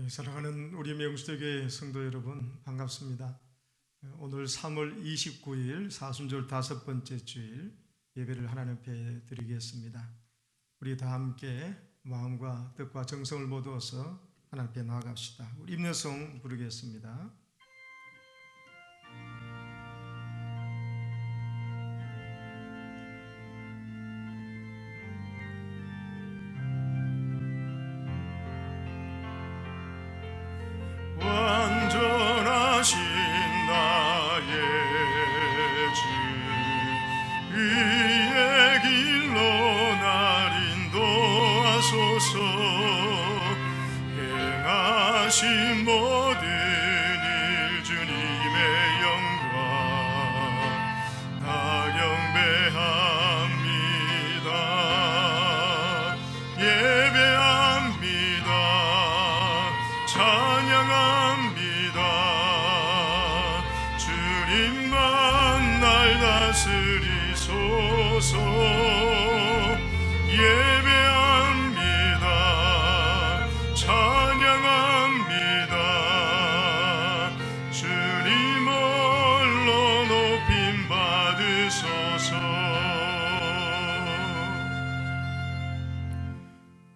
사랑하는 우리 명수대교회 성도 여러분, 반갑습니다. 오늘 3월 29일 사순절 5번째 주일 예배를 하나님 앞에 드리겠습니다. 우리 다 함께 마음과 뜻과 정성을 모두어서 하나님 앞에 나아갑시다. 우리 임내송 부르겠습니다. 완전하신 나의 주 의의 길로 날 인도하소서. 행하신 모든 일 주님의 영광 다 경배합니다. 예배합니다. 찬양합니다. 주님만 날 다스리소서. 예배합니다. 찬양합니다. 주님 홀로 높임 받으소서.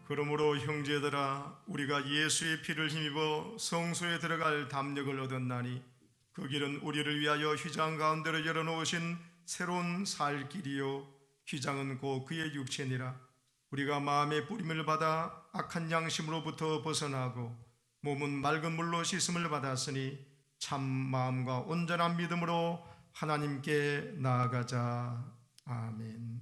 그러므로 형제들아, 우리가 예수의 피를 힘입어 성소에 들어갈 담력을 얻었나니 그 길은 우리를 위하여 휘장 가운데로 열어놓으신 새로운 살 길이요 휘장은 곧 그의 육체니라. 우리가 마음의 뿌림을 받아 악한 양심으로부터 벗어나고 몸은 맑은 물로 씻음을 받았으니 참 마음과 온전한 믿음으로 하나님께 나아가자. 아멘.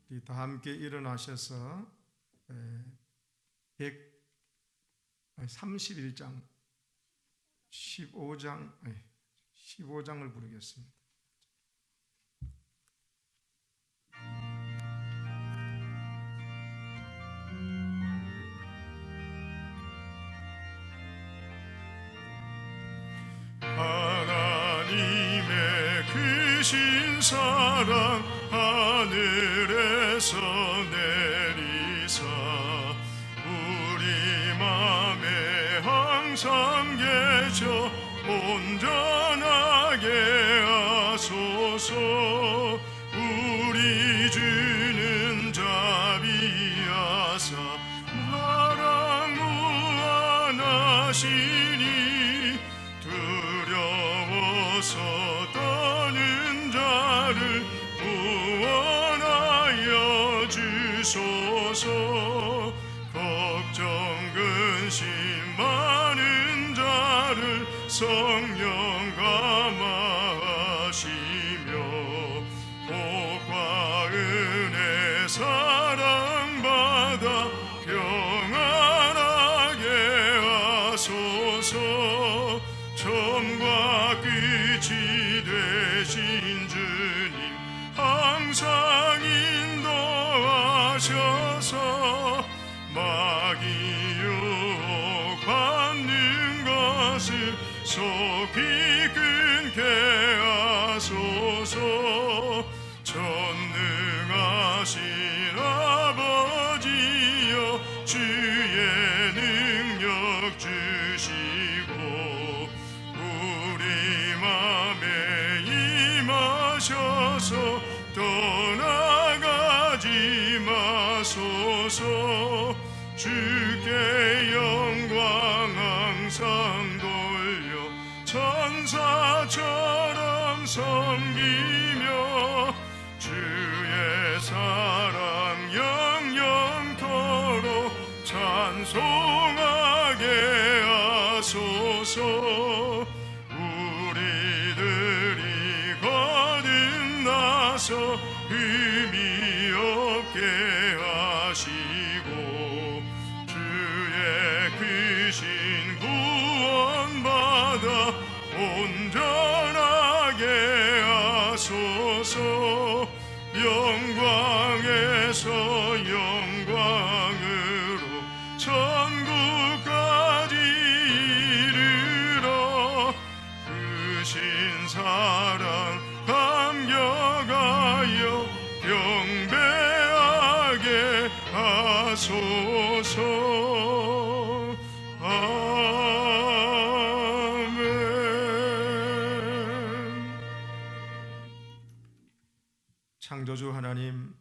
우리 다 함께 일어나셔서 131장 15장을 부르겠습니다. 하나님의 크신 사랑 하늘에서 내리사 우리 맘에 항상 계셔 온전하게 하소서. 우리 주는 자비하사 나랑 무한하시니 두려워서 떠는 자를 구원하여 주소서. 걱정 근심 많은 자를 성령 감화하시며 복과 은혜 사랑받아 평안하게 하소서. 처음과 끝이 되신 주님 항상 인도하셔서 마귀 유혹받는 것을 속히 끊게 하소서. 전능하신 아버지여 주의 능력 주시고 우리 맘에 임하셔서 떠나가지 마소서. 주께 영광 항상 돌려 천사처럼 섬기며 주의 사랑 영영토록 찬송하게 하소서. 우리들이 거듭나서 의미 없게 하시고 주의 크신 구원받아 온전하게 하소서. 영광에서 영광으로 천국까지 이르러 그 신사 창조주 하나님,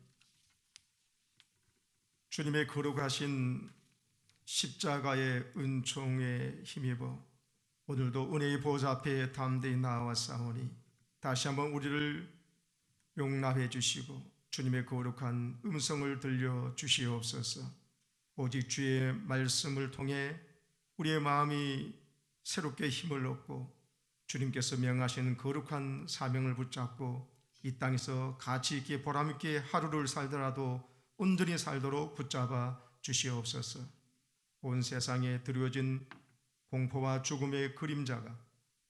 주님의 거룩하신 십자가의 은총에 힘입어 오늘도 은혜의 보좌 앞에 담대히 나아왔사오니 다시 한번 우리를 용납해 주시고 주님의 거룩한 음성을 들려 주시옵소서. 오직 주의 말씀을 통해 우리의 마음이 새롭게 힘을 얻고 주님께서 명하신 거룩한 사명을 붙잡고 이 땅에서 가치 있게 보람 있게 하루를 살더라도 온전히 살도록 붙잡아 주시옵소서. 온 세상에 드려진 공포와 죽음의 그림자가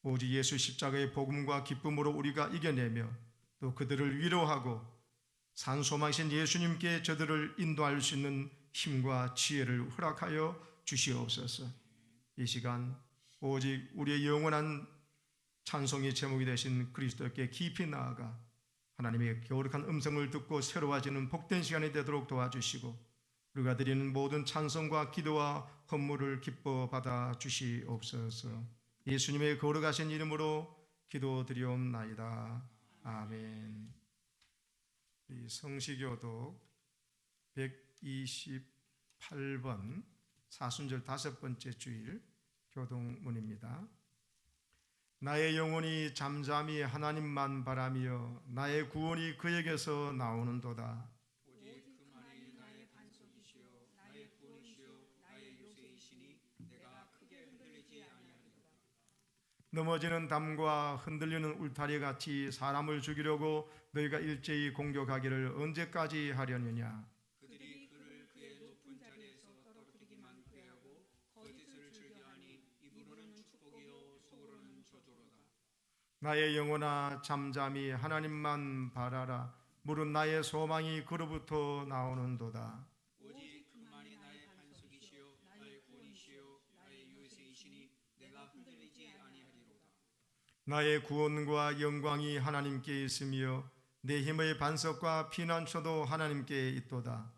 오직 예수 십자가의 복음과 기쁨으로 우리가 이겨내며 또 그들을 위로하고 산소망이신 예수님께 저들을 인도할 수 있는 힘과 지혜를 허락하여 주시옵소서. 이 시간 오직 우리의 영원한 찬송의 제목이 되신 그리스도께 깊이 나아가 하나님의 거룩한 음성을 듣고 새로워지는 복된 시간이 되도록 도와주시고 우리가 드리는 모든 찬송과 기도와 헌물을 기뻐 받아 주시옵소서. 예수님의 거룩하신 이름으로 기도드리옵나이다. 아멘. 이 성시교독 128번 사순절 5번째 주일 교동문입니다. 나의 영혼이 잠잠히 하나님만 바라며 나의 구원이 그에게서 나오는도다. 오직 그 말이 나의 반석이시요 나의 구원이시요 나의 요새이시니 내가 크게 흔들리지 아니하리로다. 넘어지는 담과 흔들리는 울타리 같이 사람을 죽이려고 너희가 일제히 공격하기를 언제까지 하려느냐. 그들이 그를 그의 높은 자리에서 떨어뜨리기만 구애하고 거짓을 즐겨하니 입으로는 축복이요 속으로는 저주로다. 나의 영혼아 잠잠히 하나님만 바라라. 물은 나의 소망이 그로부터 나오는도다. 오직 그 말이 나의 반석이시요 나의 구원이시요 나의 요새이시니 내가 흔들리지 아니하리로다. 나의 구원과 영광이 하나님께 있으며 내 힘의 반석과 피난처도 하나님께 있도다.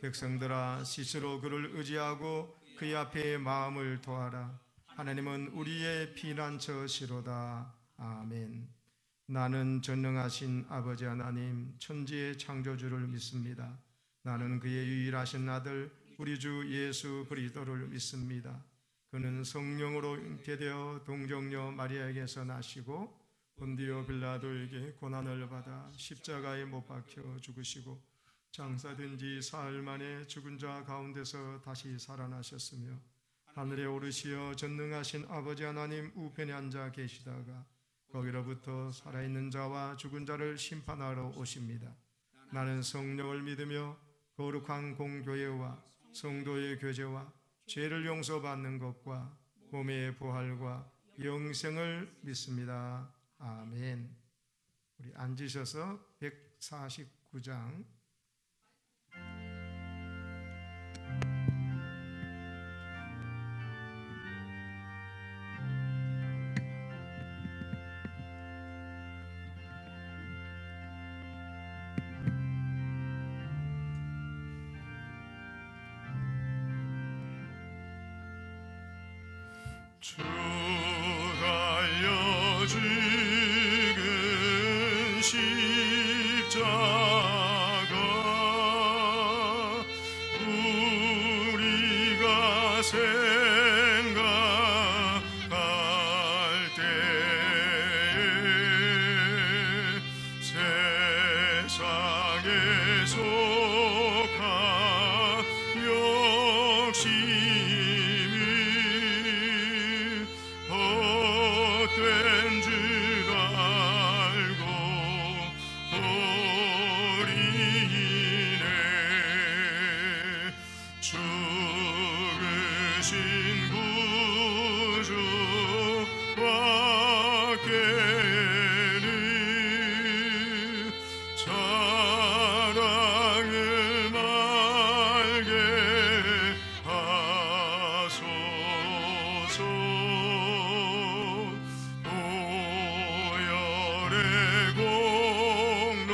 백성들아 스스로 그를 의지하고 그의 앞에 마음을 도하라. 하나님은 우리의 피난처시로다. 아멘. 나는 전능하신 아버지 하나님 천지의 창조주를 믿습니다. 나는 그의 유일하신 아들 우리 주 예수 그리스도를 믿습니다. 그는 성령으로 잉태되어 동정녀 마리아에게서 나시고 본디오 빌라도에게 고난을 받아 십자가에 못 박혀 죽으시고 장사된 지 사흘 만에 죽은 자 가운데서 다시 살아나셨으며 하늘에 오르시어 전능하신 아버지 하나님 우편에 앉아 계시다가 거기로부터 살아있는 자와 죽은 자를 심판하러 오십니다. 나는 성령을 믿으며 거룩한 공교회와 성도의 교제와 죄를 용서받는 것과 몸의 부활과 영생을 믿습니다. 아멘. 우리 앉으셔서 149장 주 달려 죽은 십자가 우리가 생각할 때에 세상에 속한 욕심이 헛된 줄 알고 버리네. 죽으신 구주밖에는 사랑을 말게 하소서. 보혈의 공로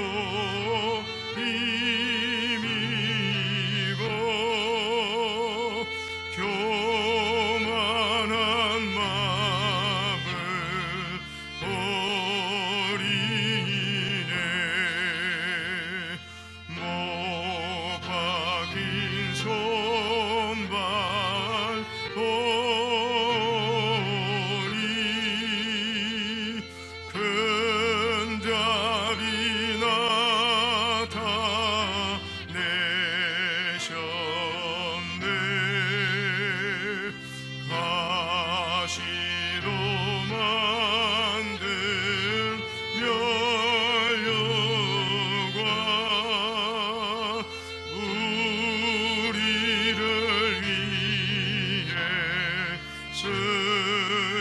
힘이고 교만한 마음을 버리네.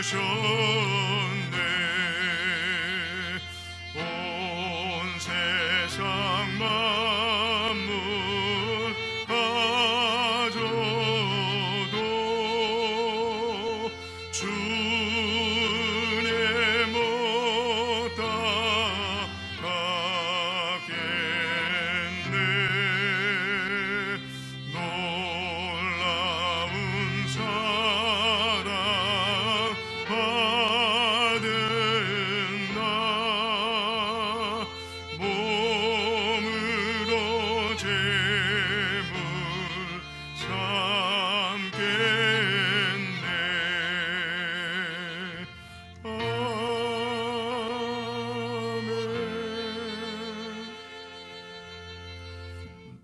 쓰셨네. 온 세상 만물 가져도 주의 못 따라가겠네. 놀라운 사랑 받은 나 몸으로 재물 삼겠네. 아멘.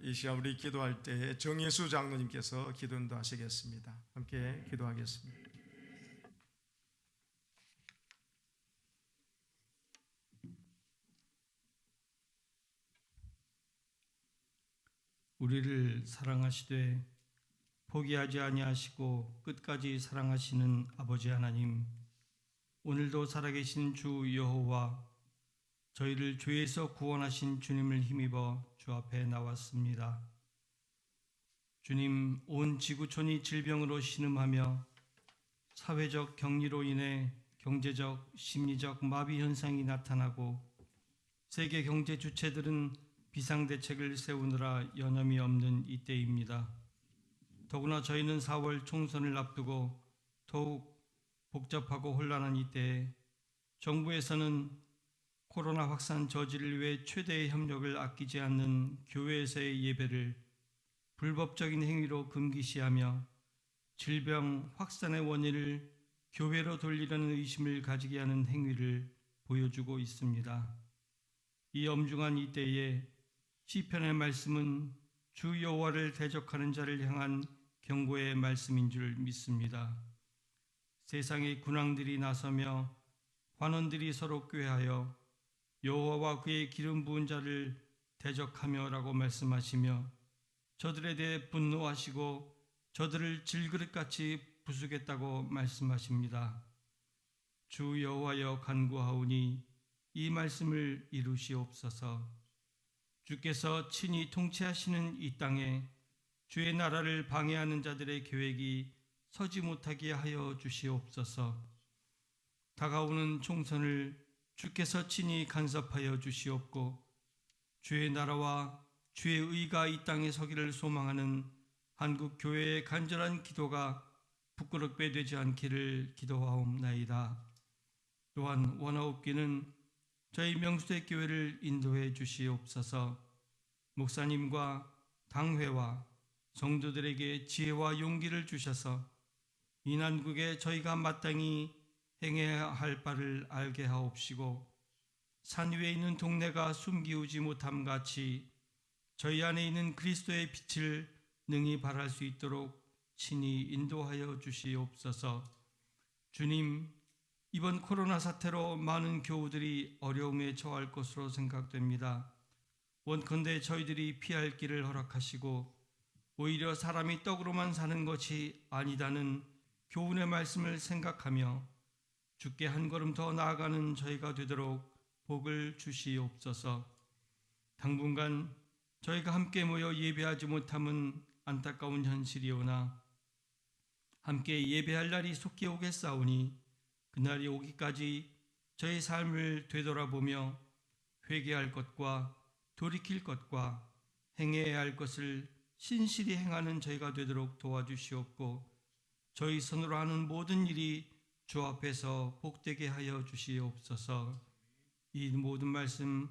이 시간 우리 기도할 때 정예수 장로님께서 기도 인도하시겠습니다. 함께 기도하겠습니다. 우리를 사랑하시되 포기하지 아니하시고 끝까지 사랑하시는 아버지 하나님, 오늘도 살아계신 주 여호와, 저희를 죄에서 구원하신 주님을 힘입어 주 앞에 나왔습니다. 주님, 온 지구촌이 질병으로 신음하며 사회적 격리로 인해 경제적, 심리적 마비 현상이 나타나고 세계 경제 주체들은 비상대책을 세우느라 여념이 없는 이때입니다. 더구나 저희는 4월 총선을 앞두고 더욱 복잡하고 혼란한 이때에 정부에서는 코로나 확산 저지를 위해 최대의 협력을 아끼지 않는 교회에서의 예배를 불법적인 행위로 금기시하며 질병 확산의 원인을 교회로 돌리려는 의심을 가지게 하는 행위를 보여주고 있습니다. 이 엄중한 이때에 시편의 말씀은 주 여호와를 대적하는 자를 향한 경고의 말씀인 줄 믿습니다. 세상의 군왕들이 나서며 관원들이 서로 꾀하여 여호와와 그의 기름 부은 자를 대적하며라고 말씀하시며 저들에 대해 분노하시고 저들을 질그릇같이 부수겠다고 말씀하십니다. 주 여호와여 간구하오니 이 말씀을 이루시옵소서. 주께서 친히 통치하시는 이 땅에 주의 나라를 방해하는 자들의 계획이 서지 못하게 하여 주시옵소서. 다가오는 총선을 주께서 친히 간섭하여 주시옵고 주의 나라와 주의 의가 이 땅에 서기를 소망하는 한국 교회의 간절한 기도가 부끄럽게 되지 않기를 기도하옵나이다. 또한 원하옵기는 저희 명수대 교회를 인도해 주시옵소서. 목사님과 당회와 성도들에게 지혜와 용기를 주셔서 이 난국에 저희가 마땅히 행해야 할 바를 알게 하옵시고 산 위에 있는 동네가 숨기우지 못함 같이 저희 안에 있는 그리스도의 빛을 능히 발할 수 있도록 친히 인도하여 주시옵소서. 주님, 이번 코로나 사태로 많은 교우들이 어려움에 처할 것으로 생각됩니다. 원컨대 저희들이 피할 길을 허락하시고 오히려 사람이 떡으로만 사는 것이 아니다는 교훈의 말씀을 생각하며 주께 한 걸음 더 나아가는 저희가 되도록 복을 주시옵소서. 당분간 저희가 함께 모여 예배하지 못함은 안타까운 현실이오나 함께 예배할 날이 속히 오겠사오니 그날이 오기까지 저희 삶을 되돌아보며 회개할 것과 돌이킬 것과 행해야 할 것을 신실히 행하는 저희가 되도록 도와주시옵고 저희 손으로 하는 모든 일이 주 앞에서 복되게 하여 주시옵소서. 이 모든 말씀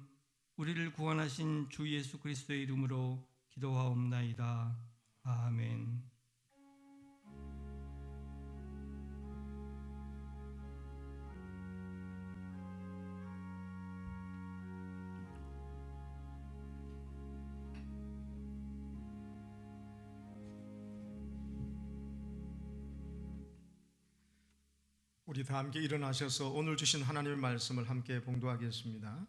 우리를 구원하신 주 예수 그리스도의 이름으로 기도하옵나이다. 아멘. 우리 다 함께 일어나셔서 오늘 주신 하나님의 말씀을 함께 봉독하겠습니다.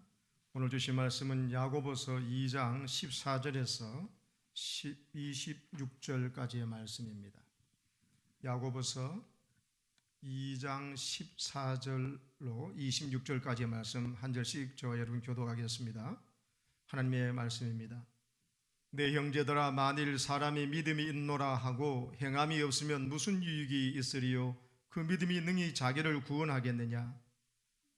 오늘 주신 말씀은 야고보서 2장 14절에서 26절까지의 말씀입니다. 야고보서 2장 14절로 26절까지의 말씀 한 절씩 저와 여러분 교독하겠습니다. 하나님의 말씀입니다. 내 형제들아, 만일 사람이 믿음이 있노라 하고 행함이 없으면 무슨 유익이 있으리요? 그 믿음이 능히 자기를 구원하겠느냐?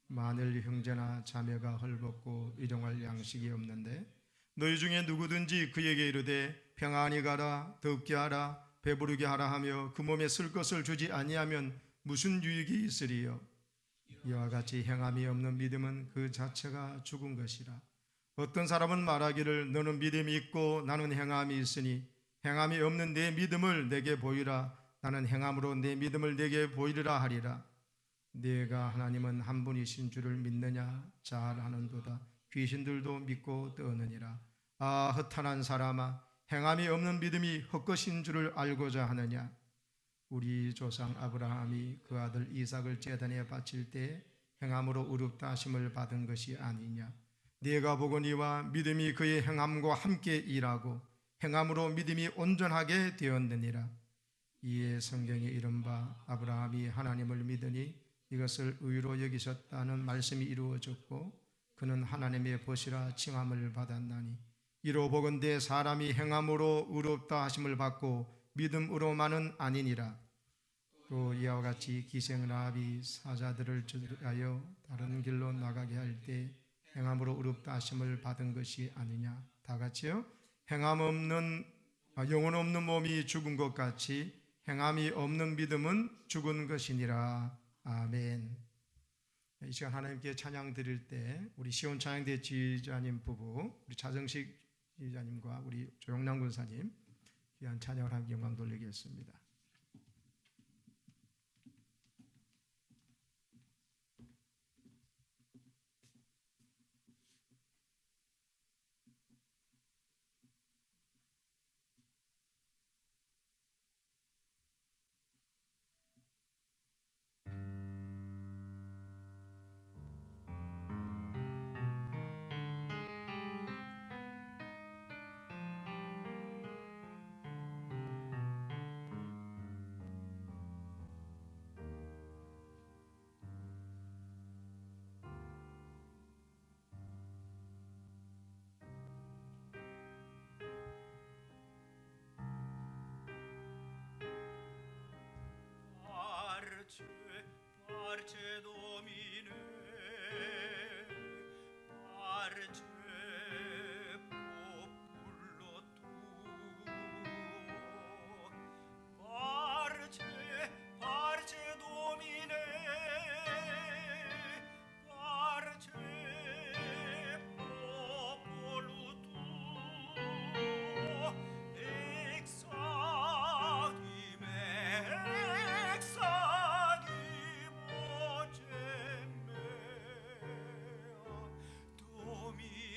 만일 형제나 자매가 헐벗고 일용할 양식이 없는데 너희 중에 누구든지 그에게 이르되 평안히 가라, 덥게 하라, 배부르게 하라 하며 그 몸에 쓸 것을 주지 아니하면 무슨 유익이 있으리요? 이와 같이 행함이 없는 믿음은 그 자체가 죽은 것이라. 어떤 사람은 말하기를 너는 믿음이 있고 나는 행함이 있으니 행함이 없는 내 믿음을 내게 보이라. 나는 행함으로 내 믿음을 내게 보이리라 하리라. 네가 하나님은 한 분이신 줄을 믿느냐? 잘하는도다. 귀신들도 믿고 떠느니라. 아, 허탄한 사람아, 행함이 없는 믿음이 헛것인 줄을 알고자 하느냐? 우리 조상 아브라함이 그 아들 이삭을 제단에 바칠 때 행함으로 의롭다 하심을 받은 것이 아니냐? 네가 보거니와 믿음이 그의 행함과 함께 일하고 행함으로 믿음이 온전하게 되었느니라. 이에 성경에 이른바 아브라함이 하나님을 믿으니 이것을 의로 여기셨다는 말씀이 이루어졌고 그는 하나님의 벗이라 칭함을 받았나니 이로 보건대 사람이 행함으로 의롭다 하심을 받고 믿음으로만은 아니니라. 또 이와 같이 기생라합이 사자들을 저주하여 다른 길로 나가게 할 때 행함으로 의롭다 하심을 받은 것이 아니냐. 다 같이요. 행함 없는 영혼 없는 몸이 죽은 것 같이 행함이 없는 믿음은 죽은 것이니라. 아멘. 이 시간 하나님께 찬양 드릴 때 우리 시온 찬양대 지휘자님 부부, 우리 차정식 지휘자님과 우리 조영남 군사님 귀한 찬양을 함께 영광 돌리겠습니다. Parce Domine, parce populo tuo, parce Domine, parce popolo tuo, exaudime, exaudime, Domine.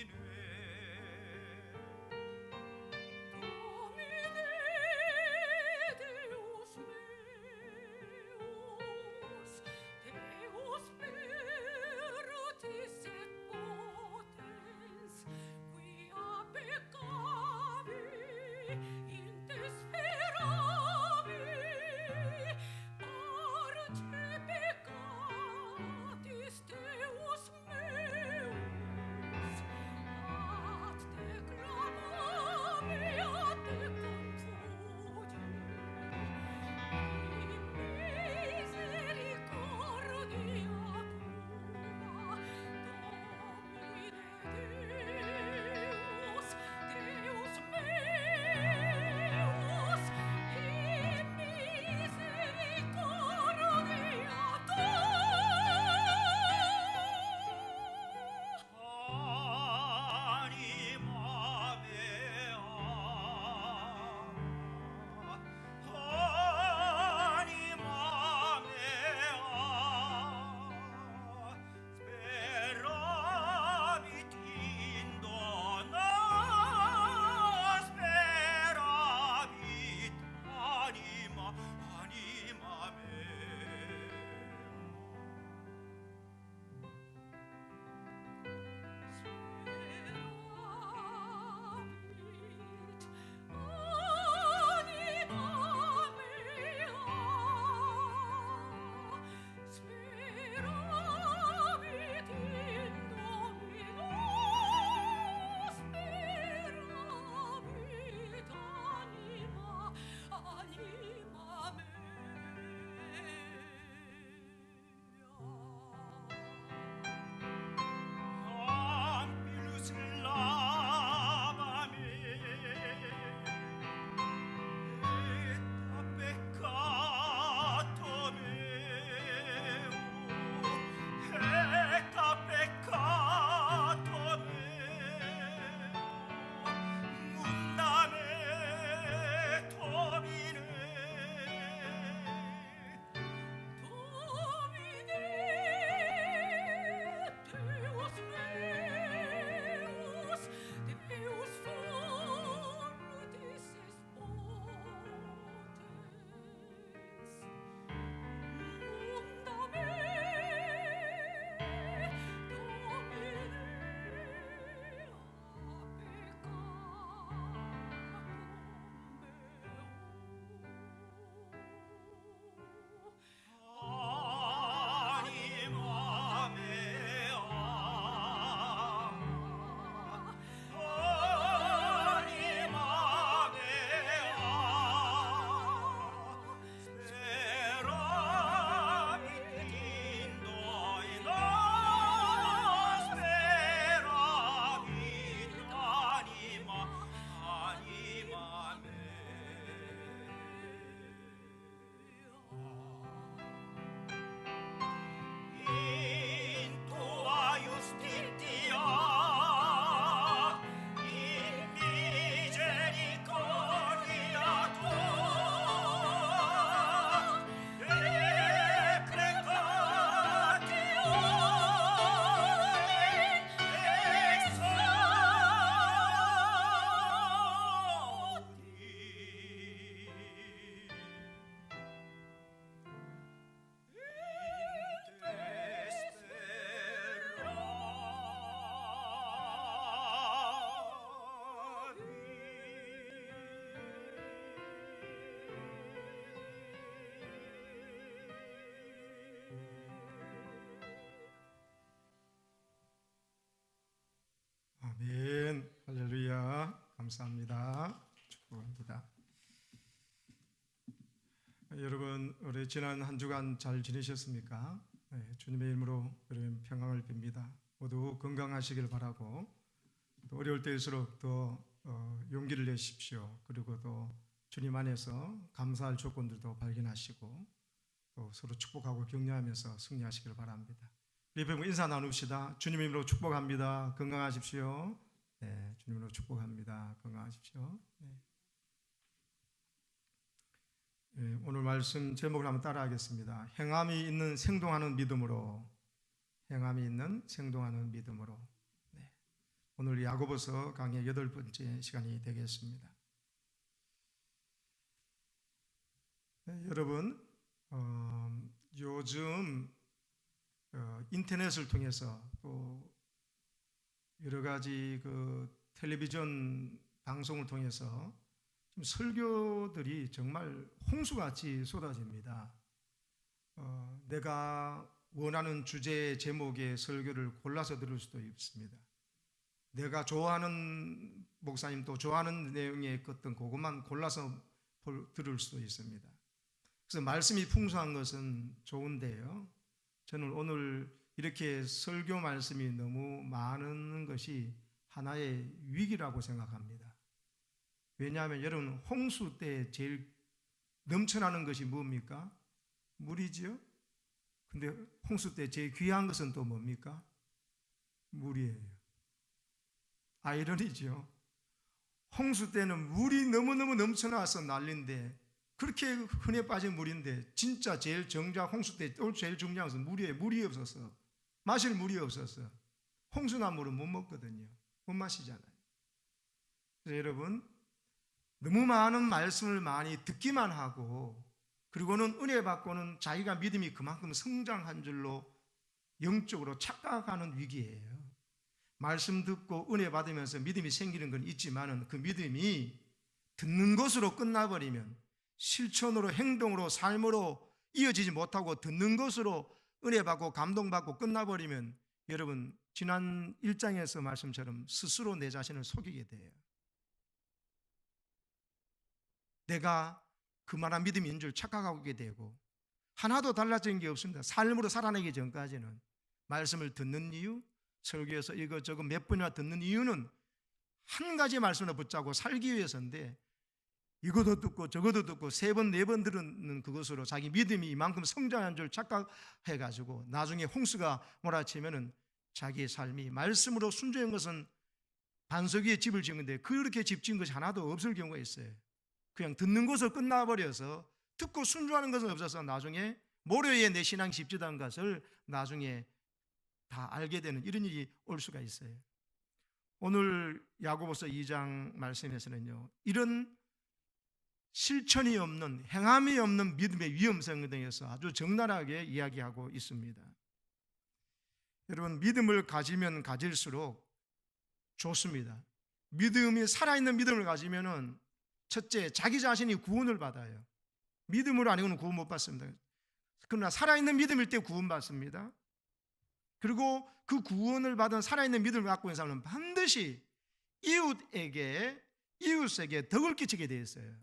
지난 한 주간 잘 지내셨습니까? 주님의 이름으로 여러분 평강을 빕니다. 모두 건강하시길 바라고 또 어려울 때일수록 더 용기를 내십시오. 그리고 또 주님 안에서 감사할 조건들도 발견하시고 또 서로 축복하고 격려하면서 승리하시길 바랍니다. 우리 배우 인사 나눕시다. 주님의 이름으로 축복합니다. 건강하십시오. 네, 주님으로 축복합니다. 건강하십시오. 네. 오늘 말씀 제목을 한번 따라하겠습니다. 행함이 있는 생동하는 믿음으로. 행함이 있는 생동하는 믿음으로. 네. 오늘 야고보서 강의 8번째 시간이 되겠습니다. 네, 여러분 요즘 인터넷을 통해서 또 여러 가지 그 텔레비전 방송을 통해서 설교들이 정말 홍수같이 쏟아집니다. 내가 원하는 주제 제목의 설교를 골라서 들을 수도 있습니다. 내가 좋아하는 목사님 또 좋아하는 내용의 어떤 그것만 골라서 들을 수도 있습니다. 그래서 말씀이 풍성한 것은 좋은데요. 저는 오늘 이렇게 설교 말씀이 너무 많은 것이 하나의 위기라고 생각합니다. 왜냐하면 여러분 홍수 때 제일 넘쳐나는 것이 뭡니까? 물이지요. 근데 홍수 때 제일 귀한 것은 또 뭡니까? 물이에요. 아이러니죠. 홍수 때는 물이 너무너무 넘쳐나서 난리인데 그렇게 흔해 빠진 물인데 진짜 제일 정작 홍수 때 제일 중요한 것은 물이에요. 물이 없어서 마실 물이 없어서 홍수난 물은 못 먹거든요. 못 마시잖아요. 그래서 여러분 너무 많은 말씀을 많이 듣기만 하고 그리고는 은혜 받고는 자기가 믿음이 그만큼 성장한 줄로 영적으로 착각하는 위기예요. 말씀 듣고 은혜 받으면서 믿음이 생기는 건 있지만은 그 믿음이 듣는 것으로 끝나버리면 실천으로 행동으로 삶으로 이어지지 못하고 듣는 것으로 은혜 받고 감동받고 끝나버리면 여러분 지난 1장에서 말씀처럼 스스로 내 자신을 속이게 돼요. 내가 그만한 믿음이 있는 줄 착각하게 되고 하나도 달라진 게 없습니다. 삶으로 살아내기 전까지는 말씀을 듣는 이유, 설교에서 이것저것 몇 번이나 듣는 이유는 한 가지 말씀을 붙잡고 살기 위해서인데 이것도 듣고 저것도 듣고 3번, 4번 들은 그것으로 자기 믿음이 이만큼 성장한 줄 착각해가지고 나중에 홍수가 몰아치면은 자기의 삶이 말씀으로 순종한 것은 반석 위에 집을 지은 건데 그렇게 집 지은 것이 하나도 없을 경우가 있어요. 그냥 듣는 것으로 끝나버려서 듣고 순종하는 것은 없어서 나중에 모래 위에 내 신앙 집지다는 것을 나중에 다 알게 되는 이런 일이 올 수가 있어요. 오늘 야고보서 2장 말씀에서는요 이런 실천이 없는 행함이 없는 믿음의 위험성에 대해서 아주 적나라하게 이야기하고 있습니다. 여러분 믿음을 가지면 가질수록 좋습니다. 믿음이 살아있는 믿음을 가지면은 첫째, 자기 자신이 구원을 받아요. 믿음으로 아니고는 구원 못 받습니다. 그러나 살아있는 믿음일 때 구원 받습니다. 그리고 그 구원을 받은 살아있는 믿음을 갖고 있는 사람은 반드시 이웃에게 덕을 끼치게 되어 있어요.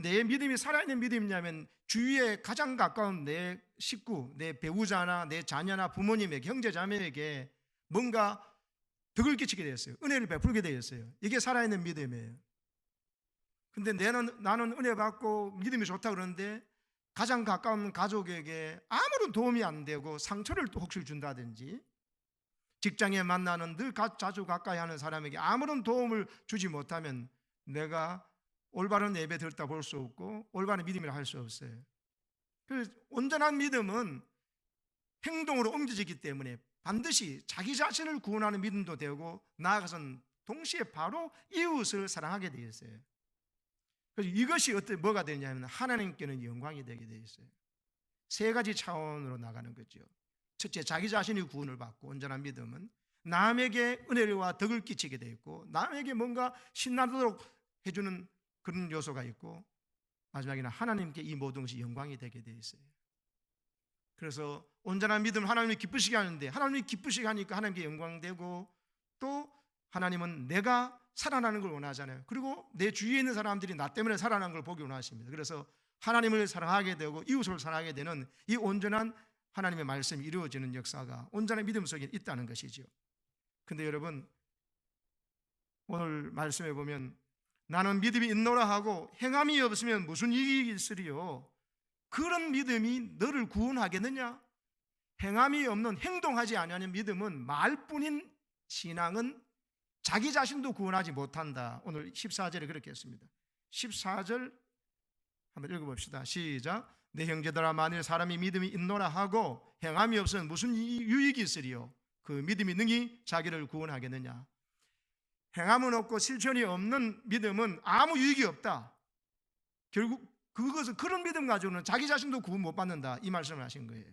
내 믿음이 살아있는 믿음이냐면 주위에 가장 가까운 내 식구, 내 배우자나 내 자녀나 부모님에게, 형제 자매에게 뭔가 덕을 끼치게 되었어요. 은혜를 베풀게 되었어요. 이게 살아있는 믿음이에요. 근데 나는 은혜 받고 믿음이 좋다 그러는데 가장 가까운 가족에게 아무런 도움이 안 되고 상처를 또 혹시 준다든지 직장에 만나는 늘 자주 가까이 하는 사람에게 아무런 도움을 주지 못하면 내가 올바른 예배 드렸다 볼 수 없고 올바른 믿음이라 할 수 없어요. 그래서 온전한 믿음은 행동으로 옮겨지기 때문에 반드시 자기 자신을 구원하는 믿음도 되고 나아가서는 동시에 바로 이웃을 사랑하게 되어 있어요. 그래서 이것이 뭐가 되냐면 하나님께는 영광이 되게 되어 있어요. 3가지 차원으로 나가는 거죠. 첫째, 자기 자신이 구원을 받고 온전한 믿음은 남에게 은혜와 덕을 끼치게 되어 있고 남에게 뭔가 신나도록 해주는 그런 요소가 있고 마지막에는 하나님께 이 모든 것이 영광이 되게 되어 있어요. 그래서 온전한 믿음을 하나님이 기쁘시게 하는데 하나님이 기쁘시게 하니까 하나님께 영광되고 또 하나님은 내가 살아나는 걸 원하잖아요. 그리고 내 주위에 있는 사람들이 나 때문에 살아나는 걸 보기 원하십니다. 그래서 하나님을 사랑하게 되고 이웃을 사랑하게 되는 이 온전한 하나님의 말씀이 이루어지는 역사가 온전한 믿음 속에 있다는 것이죠. 근데 여러분, 오늘 말씀에 보면 나는 믿음이 있노라 하고 행함이 없으면 무슨 이익이 있으리요? 그런 믿음이 너를 구원하겠느냐? 행함이 없는, 행동하지 아니하는 믿음은 말뿐인 신앙은 자기 자신도 구원하지 못한다. 오늘 14절에 그렇게 했습니다. 14절 한번 읽어봅시다. 시작. 내 형제들아, 만일 사람이 믿음이 있노라 하고 행함이 없으면 무슨 유익이 있으리요? 그 믿음이 능히 자기를 구원하겠느냐? 행함은 없고 실천이 없는 믿음은 아무 유익이 없다. 결국 그것은, 그런 믿음 가지고는 자기 자신도 구원 못 받는다, 이 말씀을 하신 거예요.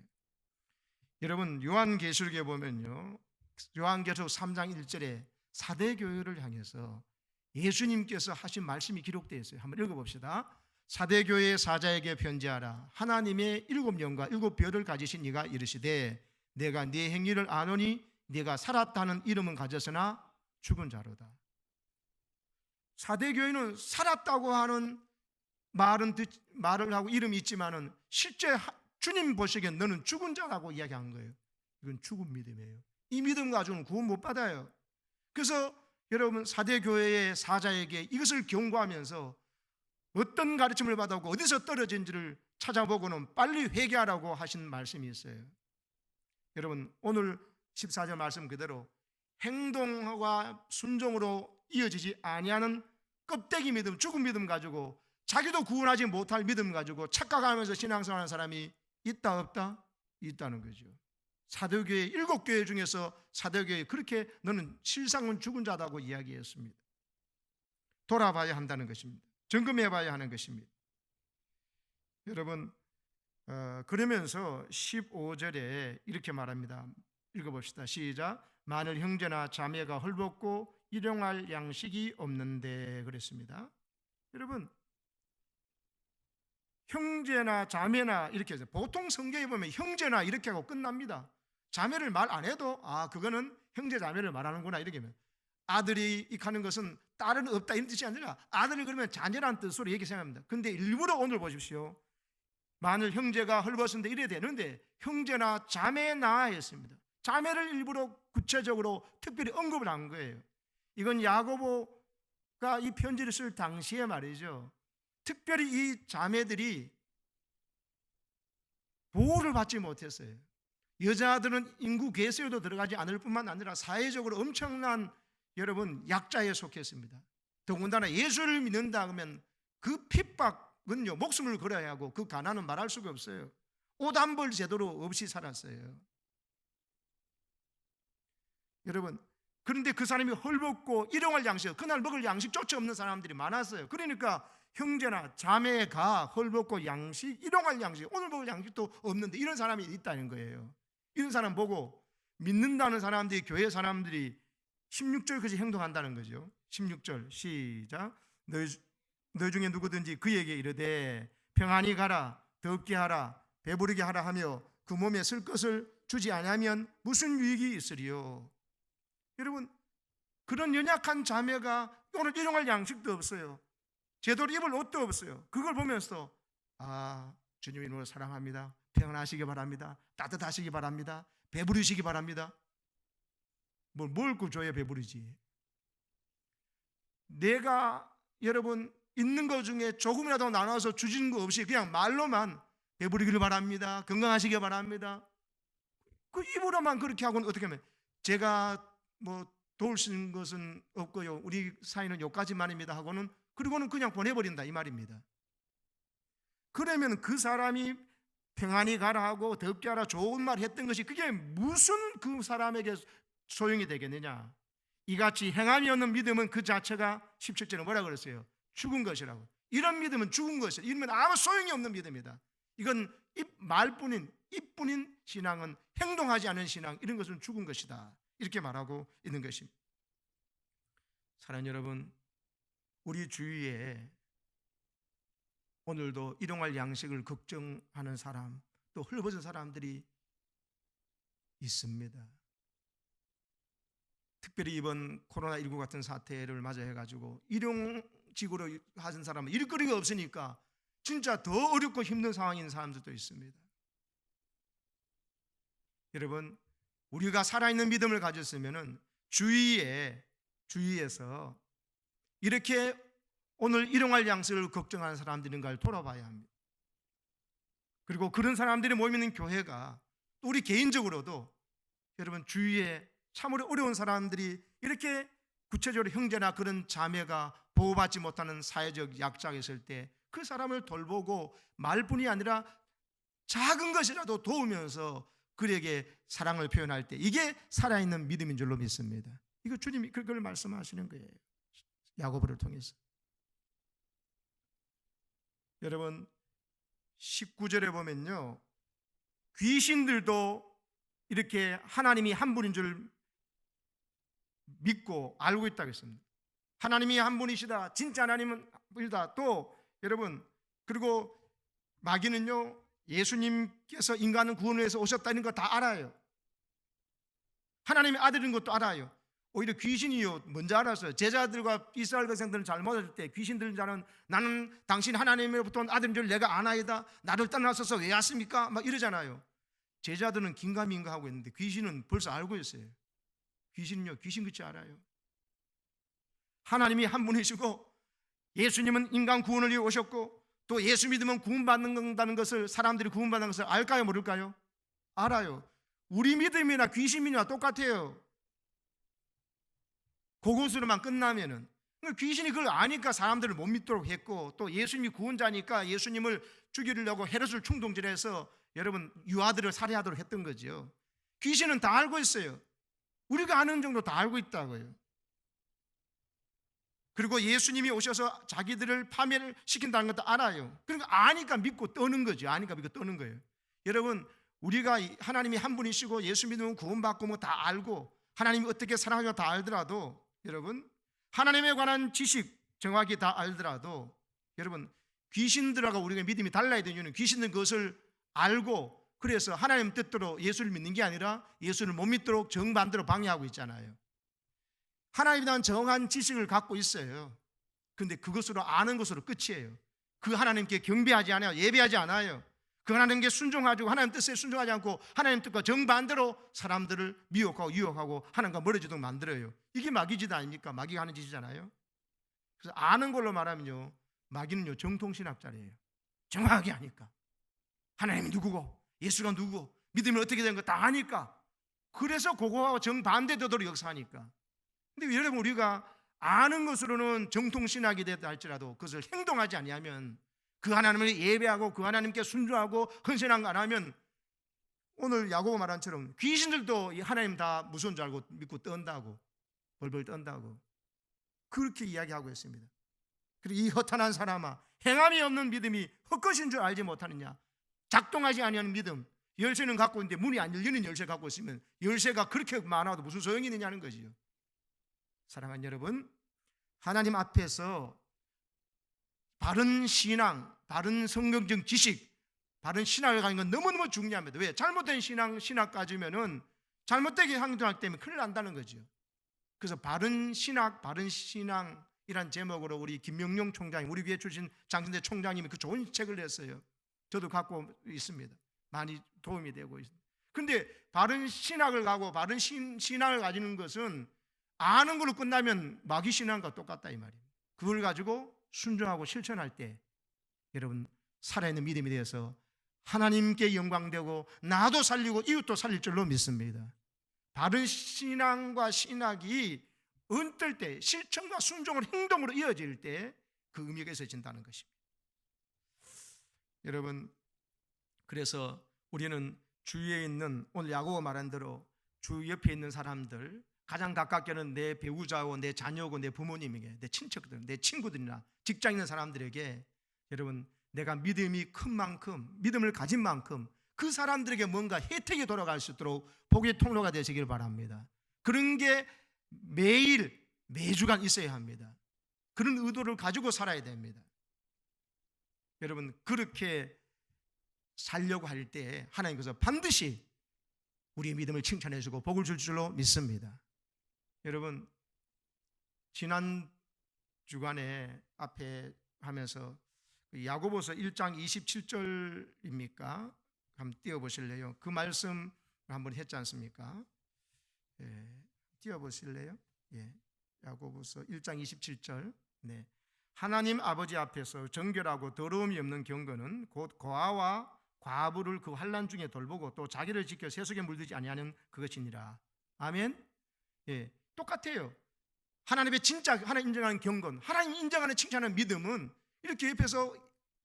여러분, 요한계시록에 보면요, 요한계시록 3장 1절에 사대교회를 향해서 예수님께서 하신 말씀이 기록되어 있어요. 한번 읽어봅시다. 사대교회의 사자에게 편지하라. 하나님의 7영과 7별을 가지신 이가 이르시되 내가 네 행위를 아노니 네가 살았다는 이름은 가졌으나 죽은 자로다. 사대교회는 살았다고 하는 말을 하고 이름이 있지만은 실제 주님 보시기엔 너는 죽은 자라고 이야기한 거예요. 이건 죽은 믿음이에요. 이 믿음 가지고는 구원 못 받아요. 그래서 여러분, 사대교회의 사자에게 이것을 경고하면서 어떤 가르침을 받았고 어디서 떨어진지를 찾아보고는 빨리 회개하라고 하신 말씀이 있어요. 여러분, 오늘 14절 말씀 그대로 행동과 순종으로 이어지지 아니하는 껍데기 믿음, 죽은 믿음 가지고 자기도 구원하지 못할 믿음 가지고 착각하면서 신앙생활하는 사람이 있다 없다? 있다는 거죠. 사도교회 7교회 중에서 사도교회 그렇게 너는 실상은 죽은 자다고 이야기했습니다. 돌아봐야 한다는 것입니다. 점검해 봐야 하는 것입니다. 여러분, 그러면서 15절에 이렇게 말합니다. 읽어봅시다. 시작. 만일 형제나 자매가 헐벗고 일용할 양식이 없는데, 그랬습니다. 여러분, 형제나 자매나 이렇게 해서 보통 성경에 보면 형제나 이렇게 하고 끝납니다. 자매를 말 안 해도 그거는 형제 자매를 말하는구나, 이렇게 하면 아들이 하는 것은 딸은 없다, 이런 뜻이 아니라 아들을 그러면 자녀라는 뜻으로 이렇게 생각합니다. 근데 일부러 오늘 보십시오. 만일 형제가 헐벗은데 이래야 되는데 형제나 자매나 했습니다. 자매를 일부러 구체적으로 특별히 언급을 한 거예요. 이건 야고보가 이 편지를 쓸 당시에 말이죠, 특별히 이 자매들이 보호를 받지 못했어요. 여자들은 인구 괴수에도 들어가지 않을 뿐만 아니라 사회적으로 엄청난, 여러분, 약자에 속했습니다. 더군다나 예수를 믿는다 그러면 그 핍박은요, 목숨을 걸어야 하고 그 가난은 말할 수가 없어요. 옷 한 벌 제대로 없이 살았어요. 여러분, 그런데 그 사람이 헐벗고 일용할 양식, 그날 먹을 양식조차 없는 사람들이 많았어요. 그러니까 형제나 자매가 헐벗고 양식, 일용할 양식, 오늘 먹을 양식도 없는데 이런 사람이 있다는 거예요. 이런 사람 보고 믿는다는 사람들이, 교회 사람들이 16절까지 행동한다는 거죠. 16절 시작. 너희 중에 누구든지 그에게 이르되 평안히 가라, 덥게 하라, 배부르게 하라 하며 그 몸에 쓸 것을 주지 아니하면 무슨 유익이 있으리요? 여러분, 그런 연약한 자매가 오늘 일용할 양식도 없어요. 제대로 입을 옷도 없어요. 그걸 보면서 주님이 너를 사랑합니다. 평안하시기 바랍니다. 따뜻하시기 바랍니다. 배부르시기 바랍니다. 뭘 줘야 배부르지? 내가 여러분 있는 것 중에 조금이라도 나눠서 주시는 거 없이 그냥 말로만 배부르기를 바랍니다. 건강하시기 바랍니다. 그 입으로만 그렇게 하고는 어떻게 하면, 제가 도울 수 있는 것은 없고요, 우리 사이는 여기까지만입니다 하고는, 그리고는 그냥 보내버린다, 이 말입니다. 그러면 그 사람이 평안히 가라 하고 덥게 하라 좋은 말 했던 것이 그게 무슨 그 사람에게 소용이 되겠느냐? 이같이 행함이 없는 믿음은 그 자체가 17절에 뭐라 그랬어요? 죽은 것이라고. 이런 믿음은 죽은 것이에요. 이러면 아무 소용이 없는 믿음이다. 이건 입뿐인 신앙은, 행동하지 않은 신앙, 이런 것은 죽은 것이다, 이렇게 말하고 있는 것입니다. 사랑하는 여러분, 우리 주위에 오늘도 일용할 양식을 걱정하는 사람, 또 헐벗은 사람들이 있습니다. 특별히 이번 코로나19 같은 사태를 맞이해가지고 일용직으로 하신 사람은 일거리가 없으니까 진짜 더 어렵고 힘든 상황인 사람들도 있습니다. 여러분, 우리가 살아있는 믿음을 가졌으면 주위에서 이렇게 오늘 일용할 양식을 걱정하는 사람들인가를 돌아봐야 합니다. 그리고 그런 사람들이 모이는 교회가 또 우리 개인적으로도 여러분 주위에 참으로 어려운 사람들이 이렇게 구체적으로 형제나 그런 자매가 보호받지 못하는 사회적 약자가 있을 때 그 사람을 돌보고 말뿐이 아니라 작은 것이라도 도우면서 그에게 사랑을 표현할 때 이게 살아있는 믿음인 줄로 믿습니다. 이거 주님이 그걸 말씀하시는 거예요. 야고보를 통해서. 여러분 19절에 보면요, 귀신들도 이렇게 하나님이 한 분인 줄 믿고 알고 있다고 했습니다. 하나님이 한 분이시다, 진짜 하나님은 분이다. 또 여러분, 그리고 마귀는요, 예수님께서 인간을 구원을 해서 오셨다는 거 다 알아요. 하나님의 아들인 것도 알아요. 오히려 귀신이요 먼저 알았어요. 제자들과 이스라엘 백성들은 잘못할 때 귀신들은 자는 나는 당신 하나님으로부터 온 아들인 줄 내가 아나이다, 나를 떠나서서 왜 왔습니까? 막 이러잖아요. 제자들은 긴가민가 하고 있는데 귀신은 벌써 알고 있어요. 귀신은요 귀신같이 알아요. 하나님이 한 분이시고 예수님은 인간 구원을 위해 오셨고 또 예수 믿으면 구원받는다는 것을, 사람들이 구원받는 것을 알까요 모를까요? 알아요. 우리 믿음이나 귀신 믿음이나 똑같아요. 그것으로만 끝나면은, 귀신이 그걸 아니까 사람들을 못 믿도록 했고, 또 예수님이 구원자니까 예수님을 죽이려고 헤롯을 충동질해서 여러분 유아들을 살해하도록 했던 거죠. 귀신은 다 알고 있어요. 우리가 아는 정도 다 알고 있다고요. 그리고 예수님이 오셔서 자기들을 파멸을 시킨다는 것도 알아요. 그러니까 아니까 믿고 떠는 거죠. 아니까 믿고 떠는 거예요. 여러분, 우리가 하나님이 한 분이시고 예수 믿으면 구원받고 뭐 다 알고 하나님이 어떻게 사랑하는가 다 알더라도, 여러분 하나님에 관한 지식 정확히 다 알더라도, 여러분 귀신들하고 우리가 믿음이 달라야 되는 이유는 귀신은 그것을 알고 그래서 하나님 뜻대로 예수를 믿는 게 아니라 예수를 못 믿도록 정반대로 방해하고 있잖아요. 하나님에 대한 정확한 지식을 갖고 있어요. 그런데 그것으로 아는 것으로 끝이에요. 그 하나님께 경배하지 않아요. 예배하지 않아요. 그 하나님께 순종하지, 하나님 뜻에 순종하지 않고 하나님 뜻과 정반대로 사람들을 미혹하고 유혹하고 하나님과 멀어지도록 만들어요. 이게 마귀 짓 아닙니까? 마귀가 하는 짓이잖아요. 그래서 아는 걸로 말하면요, 마귀는요 정통신학자래요. 정확하게 아니까. 하나님이 누구고 예수가 누구고 믿음이 어떻게 되는 거 다 아니까. 그래서 그거하고 정반대되도록 역사하니까. 근데 여러분, 우리가 아는 것으로는 정통신학이 됐다 할지라도 그것을 행동하지 아니하면, 그 하나님을 예배하고 그 하나님께 순종하고 헌신한 거 안 하면, 오늘 야고보 말한 처럼 귀신들도 하나님 다 무서운 줄 알고 믿고 떤다고, 벌벌 떤다고 그렇게 이야기하고 있습니다. 그리고 이 허탄한 사람아, 행함이 없는 믿음이 헛것인 줄 알지 못하느냐. 작동하지 아니하는 믿음, 열쇠는 갖고 있는데 문이 안 열리는 열쇠 갖고 있으면 열쇠가 그렇게 많아도 무슨 소용이 있느냐는 거지요. 사랑하는 여러분, 하나님 앞에서 바른 신앙, 바른 성경적 지식, 바른 신학을 가진 건 너무너무 중요합니다. 왜? 잘못된 신학 가지면은 잘못되게 행동하기 때문에 큰일 난다는 거죠. 그래서 바른 신학, 바른 신앙이란 제목으로 우리 김명룡 총장님, 우리 교회 출신 장신대 총장님이 그 좋은 책을 냈어요. 저도 갖고 있습니다. 많이 도움이 되고 있습니다. 근데 바른 신학을 가고 바른 신앙을 가지는 것은 아는 걸로 끝나면 마귀 신앙과 똑같다 이 말이에요. 그걸 가지고 순종하고 실천할 때 여러분 살아있는 믿음이 되어서 하나님께 영광되고 나도 살리고 이웃도 살릴 줄로 믿습니다. 바른 신앙과 신학이 은뜰 때 실천과 순종을 행동으로 이어질 때 그 의미가 있어진다는 것입니다. 여러분, 그래서 우리는 주위에 있는, 오늘 야고보 말한 대로 주 옆에 있는 사람들, 가장 가깝게는 내 배우자고 내 자녀고 내 부모님에게, 내 친척들, 내 친구들이나 직장에 있는 사람들에게 여러분 내가 믿음이 큰 만큼, 믿음을 가진 만큼 그 사람들에게 뭔가 혜택이 돌아갈 수 있도록 복의 통로가 되시길 바랍니다. 그런 게 매일 매주간 있어야 합니다. 그런 의도를 가지고 살아야 됩니다. 여러분 그렇게 살려고 할 때 하나님께서 반드시 우리의 믿음을 칭찬해 주고 복을 줄 줄로 믿습니다. 여러분 지난 주간에 앞에 하면서 야고보서 1장 27절입니까? 한번 띄워보실래요? 그 말씀 한번 했지 않습니까? 예, 띄워보실래요? 예, 야고보서 1장 27절. 네. 하나님 아버지 앞에서 정결하고 더러움이 없는 경건은 곧 고아와 과부를 그 환난 중에 돌보고 또 자기를 지켜 세속에 물들지 아니하는 그것이니라. 아멘. 예, 똑같아요. 하나님의 진짜 하나님 인정하는 경건, 하나님 인정하는 칭찬하는 믿음은 이렇게 옆에서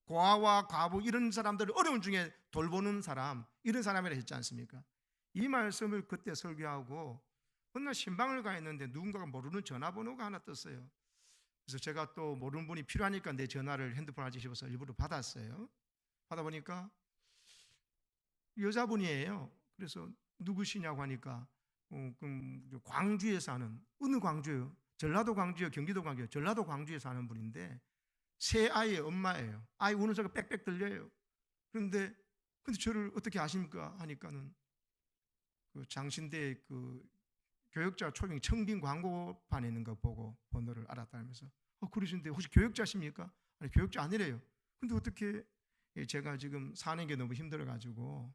고아와 과부 이런 사람들을 어려운 중에 돌보는 사람, 이런 사람이라 했지 않습니까? 이 말씀을 그때 설교하고 어느 날 신방을 가 있는데 누군가가 모르는 전화번호가 하나 떴어요. 그래서 제가 또 모르는 분이 필요하니까 내 전화를 핸드폰을 뒤집어서 일부러 받았어요. 받아보니까 여자분이에요. 그래서 누구시냐고 하니까 광주에 사는, 어느 광주요? 전라도 광주요, 경기도 광주요? 전라도 광주에 사는 분인데 세 아이의 엄마예요. 아이 우는 소리가 빽빽 들려요. 근데 저를 어떻게 아십니까? 하니까는 그 장신대 그 교역자 초빙 청빙 광고판에 있는 거 보고 번호를 알았다면서 그러시는데 혹시 교역자십니까? 아니 교역자 아니래요. 근데 어떻게 제가 지금 사는 게 너무 힘들어가지고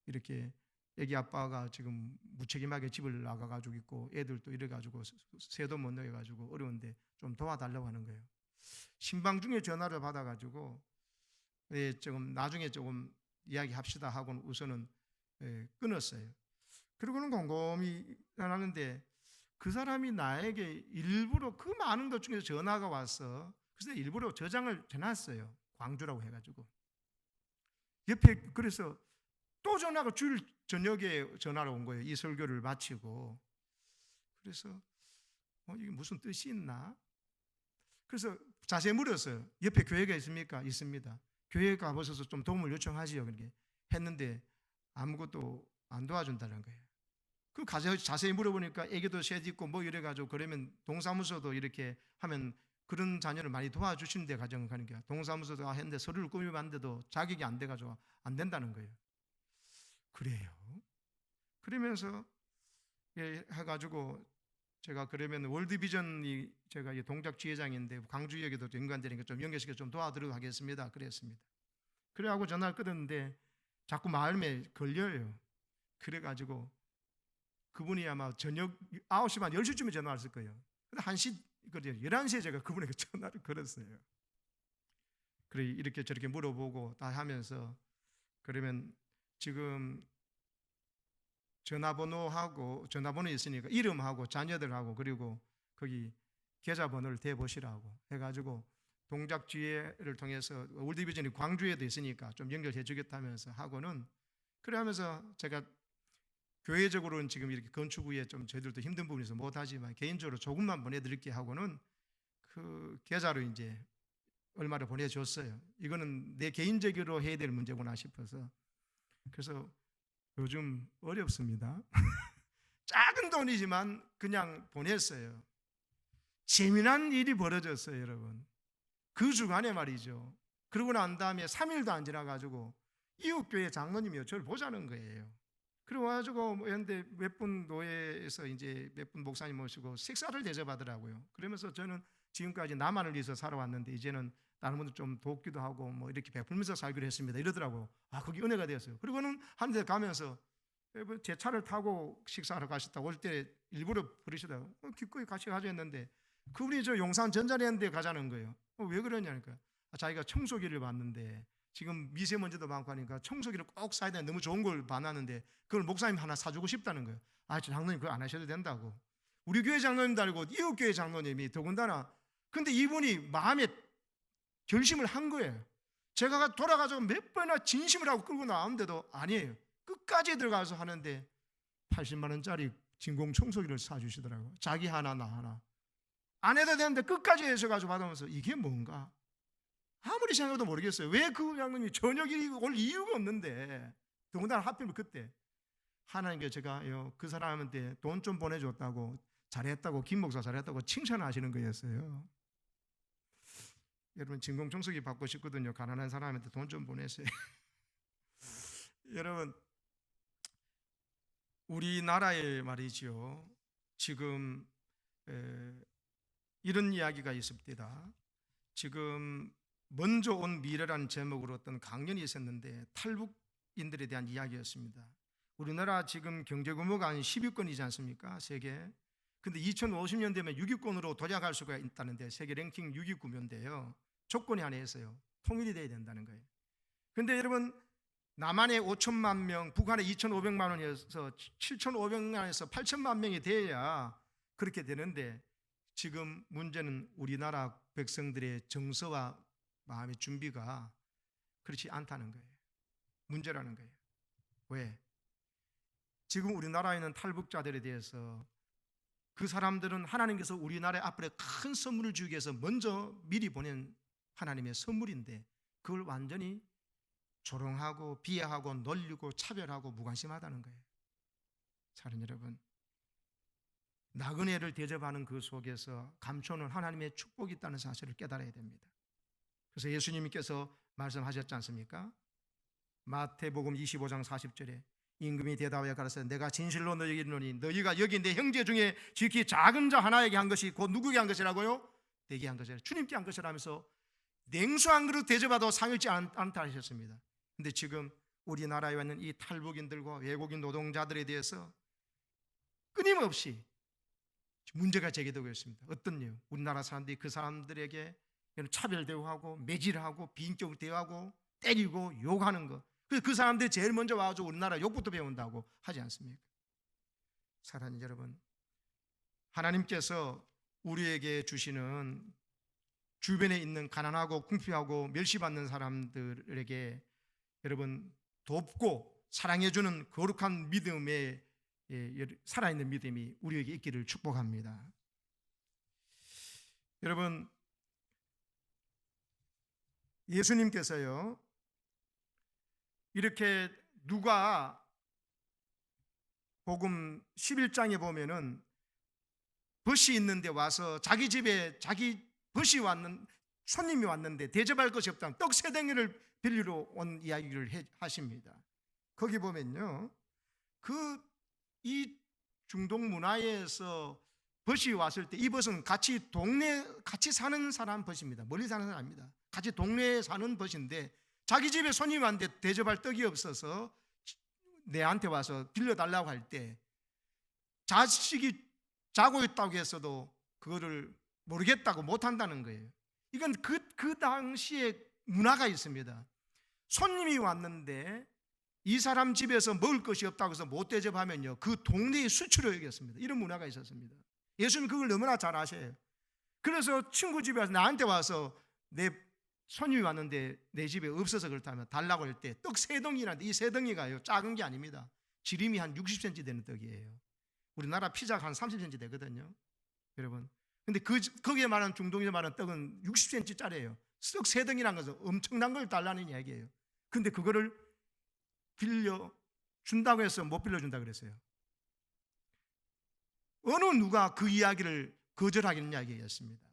이렇게 애기 아빠가 지금 무책임하게 집을 나가가지고 있고 애들도 이래가지고 새도 못 내가지고 어려운데 좀 도와달라고 하는 거예요. 신방 중에 전화를 받아가지고 조금 나중에 조금 이야기합시다 하고는 우선은 끊었어요. 그러고는 곰곰이 하는데 그 사람이 나에게 일부러 그 많은 것 중에서 전화가 와서 그래서 일부러 저장을 해놨어요. 광주라고 해가지고 옆에. 그래서 또 전화가 주일 저녁에 전화가 온 거예요. 이 설교를 마치고. 그래서 이게 무슨 뜻이 있나? 그래서 자세히 물었어요. 옆에 교회가 있습니까? 있습니다. 교회 가보셔서 좀 도움을 요청하지요. 그렇게 했는데 아무것도 안 도와준다는 거예요. 그 자세히 물어보니까 애기도 셋 있고 뭐 이래가지고 그러면 동사무소도 이렇게 하면 그런 자녀를 많이 도와주시는데 가정을 가는 게 동사무소도 했는데 서류를 꾸미봤는데도 자격이 안 돼가지고 안 된다는 거예요. 그래요. 그러면서 해가지고 제가 그러면 월드비전이 제가 동작 지회장인데 광주역에도 연관되니까 좀 연결시켜 좀 도와드리도록 하겠습니다. 그랬습니다. 그래가지고 전화를 끊었는데 자꾸 마음에 걸려요. 그래가지고 그분이 아마 저녁 9시 반 10시쯤에 전화 왔을 거예요. 근데 1시, 11시에 제가 그분에게 전화를 걸었어요. 그래 이렇게 저렇게 물어보고 다 하면서 그러면 지금 전화번호 있으니까 이름하고 자녀들하고 그리고 거기 계좌번호를 대보시라고 해가지고 동작지회를 통해서 월드비전이 광주에도 있으니까 좀 연결해 주겠다면서 하고는 그래 하면서 제가 교회적으로는 지금 이렇게 건축 후에 좀 저희들도 힘든 부분이 있어서 못하지만 개인적으로 조금만 보내드릴게 하고는 그 계좌로 이제 얼마를 보내줬어요. 이거는 내 개인적으로 해야 될 문제구나 싶어서. 그래서 요즘 어렵습니다. 작은 돈이지만 그냥 보냈어요. 재미난 일이 벌어졌어요, 여러분. 그 주간에 말이죠. 그러고 난 다음에 3일도 안 지나가지고 이웃교회 장로님이요 저를 보자는 거예요. 그래가지고 그런데 몇 분 노예에서 이제 몇 분 목사님 모시고 식사를 대접하더라고요. 그러면서 저는 지금까지 나만을 위해서 살아왔는데 이제는 다른 분들 좀 돕기도 하고 뭐 이렇게 베풀면서 살기로 했습니다. 이러더라고. 그게 은혜가 되었어요. 그리고는 한 대 가면서 제 차를 타고 식사하러 가셨다고 올 때 일부러 부르시다고 기꺼이 같이 가자 했는데 그분이 저 용산 전자랜드에 가자는 거예요. 왜 그러냐니까 자기가 청소기를 봤는데 지금 미세먼지도 많고 하니까 청소기를 꼭 사야 되는 너무 좋은 걸 봐놨는데 그걸 목사님 하나 사주고 싶다는 거예요. 장로님 그거 안 하셔도 된다고. 우리 교회 장로님도 아니고 이웃 교회 장로님이 더군다나 근데 이분이 마음에 결심을 한 거예요. 제가 돌아가서 몇 번이나 진심을 하고 끌고 나왔는데도 아니에요. 끝까지 들어가서 하는데 80만 원짜리 진공 청소기를 사주시더라고요. 자기 하나 나 하나. 안 해도 되는데 끝까지 해서가지고 받으면서 이게 뭔가 아무리 생각해도 모르겠어요. 왜 그 장로님이 저녁이 올 이유가 없는데 더군다나 하필 그때 하나님께 제가 그 사람한테 돈 좀 보내줬다고 잘했다고 김 목사 잘했다고 칭찬하시는 거였어요. 여러분 진공청소기 받고 싶거든요. 가난한 사람한테 돈 좀 보내세요. 여러분 우리나라에 말이죠. 지금 이런 이야기가 있습니다. 지금 먼저 온 미래라는 제목으로 어떤 강연이 있었는데 탈북인들에 대한 이야기였습니다. 우리나라 지금 경제 규모가 한 10위권이지 않습니까? 세계. 근데 2050년 되면 6위권으로 도약할 수가 있다는데 세계 랭킹 6위 구조인데요. 조건이 하나 있어요. 통일이 돼야 된다는 거예요. 근데 여러분, 남한에 5천만 명, 북한에 2,500만 원에서 7,500만 원에서 8천만 명이 돼야 그렇게 되는데, 지금 문제는 우리나라 백성들의 정서와 마음의 준비가 그렇지 않다는 거예요. 문제라는 거예요. 왜? 지금 우리나라에 있는 탈북자들에 대해서 그 사람들은 하나님께서 우리나라 앞에 큰 선물을 주기 위해서 먼저 미리 보낸 하나님의 선물인데, 그걸 완전히 조롱하고 비하하고 놀리고 차별하고 무관심하다는 거예요. 사랑 여러분, 나그네를 대접하는 그 속에서 감춰놓은 하나님의 축복이 있다는 사실을 깨달아야 됩니다. 그래서 예수님께서 말씀하셨지 않습니까? 마태복음 25장 40절에 임금이 대답하여 가라사대 내가 진실로 너희에게 이르노니 너희가 여기 내 형제 중에 지극히 작은 자 하나에게 한 것이 곧 누구에게 한 것이라고요? 내게 한 것이라, 주님께 한 것이라면서 냉수 한 그릇 대접하도 상일지 않다 하셨습니다. 근데 지금 우리나라에 있는 이 탈북인들과 외국인 노동자들에 대해서 끊임없이 문제가 제기되고 있습니다. 어떤요? 우리나라 사람들이 그 사람들에게 차별 대우하고 매질하고 비인격을 대우하고 때리고 욕하는 거. 그 사람들이 제일 먼저 와서 우리나라 욕부터 배운다고 하지 않습니까? 사랑하는 여러분, 하나님께서 우리에게 주시는 주변에 있는 가난하고 궁핍하고 멸시받는 사람들에게 여러분 돕고 사랑해주는 거룩한 믿음의 살아있는 믿음이 우리에게 있기를 축복합니다. 여러분, 예수님께서요 이렇게 누가 복음 11장에 보면은 벗이 있는데 와서 자기 집에 자기 벗이 손님이 왔는데 대접할 것이 없다, 떡 세 덩이를 빌리러 온 이야기를 하십니다. 거기 보면요, 이 중동 문화에서 벗이 왔을 때 이 벗은 같이 사는 사람 벗입니다. 멀리 사는 사람입니다. 같이 동네에 사는 벗인데 자기 집에 손님이 왔는데 대접할 떡이 없어서 내한테 와서 빌려달라고 할 때 자식이 자고 있다고 했어도 그거를 모르겠다고 못한다는 거예요. 이건 그 당시에 문화가 있습니다. 손님이 왔는데 이 사람 집에서 먹을 것이 없다고 해서 못 대접하면요 그 동네의 수치로 여겼습니다. 이런 문화가 있었습니다. 예수님 그걸 너무나 잘 아셔요. 그래서 친구 집에 와서 나한테 와서 내 손님이 왔는데 내 집에 없어서 그렇다면 달라고 할 때 떡 세 덩이라는데 이 세 덩이가요 작은 게 아닙니다. 지름이 한 60cm 되는 떡이에요. 우리나라 피자가 한 30cm 되거든요, 여러분. 근데 거기에 말하는 중동에 말하는 떡은 60cm짜리예요. 떡 세 덩이라는 것은 엄청난 걸 달라는 이야기예요. 근데 그거를 빌려 준다고 해서 못 빌려준다 그랬어요. 어느 누가 그 이야기를 거절하겠냐 이야기였습니다.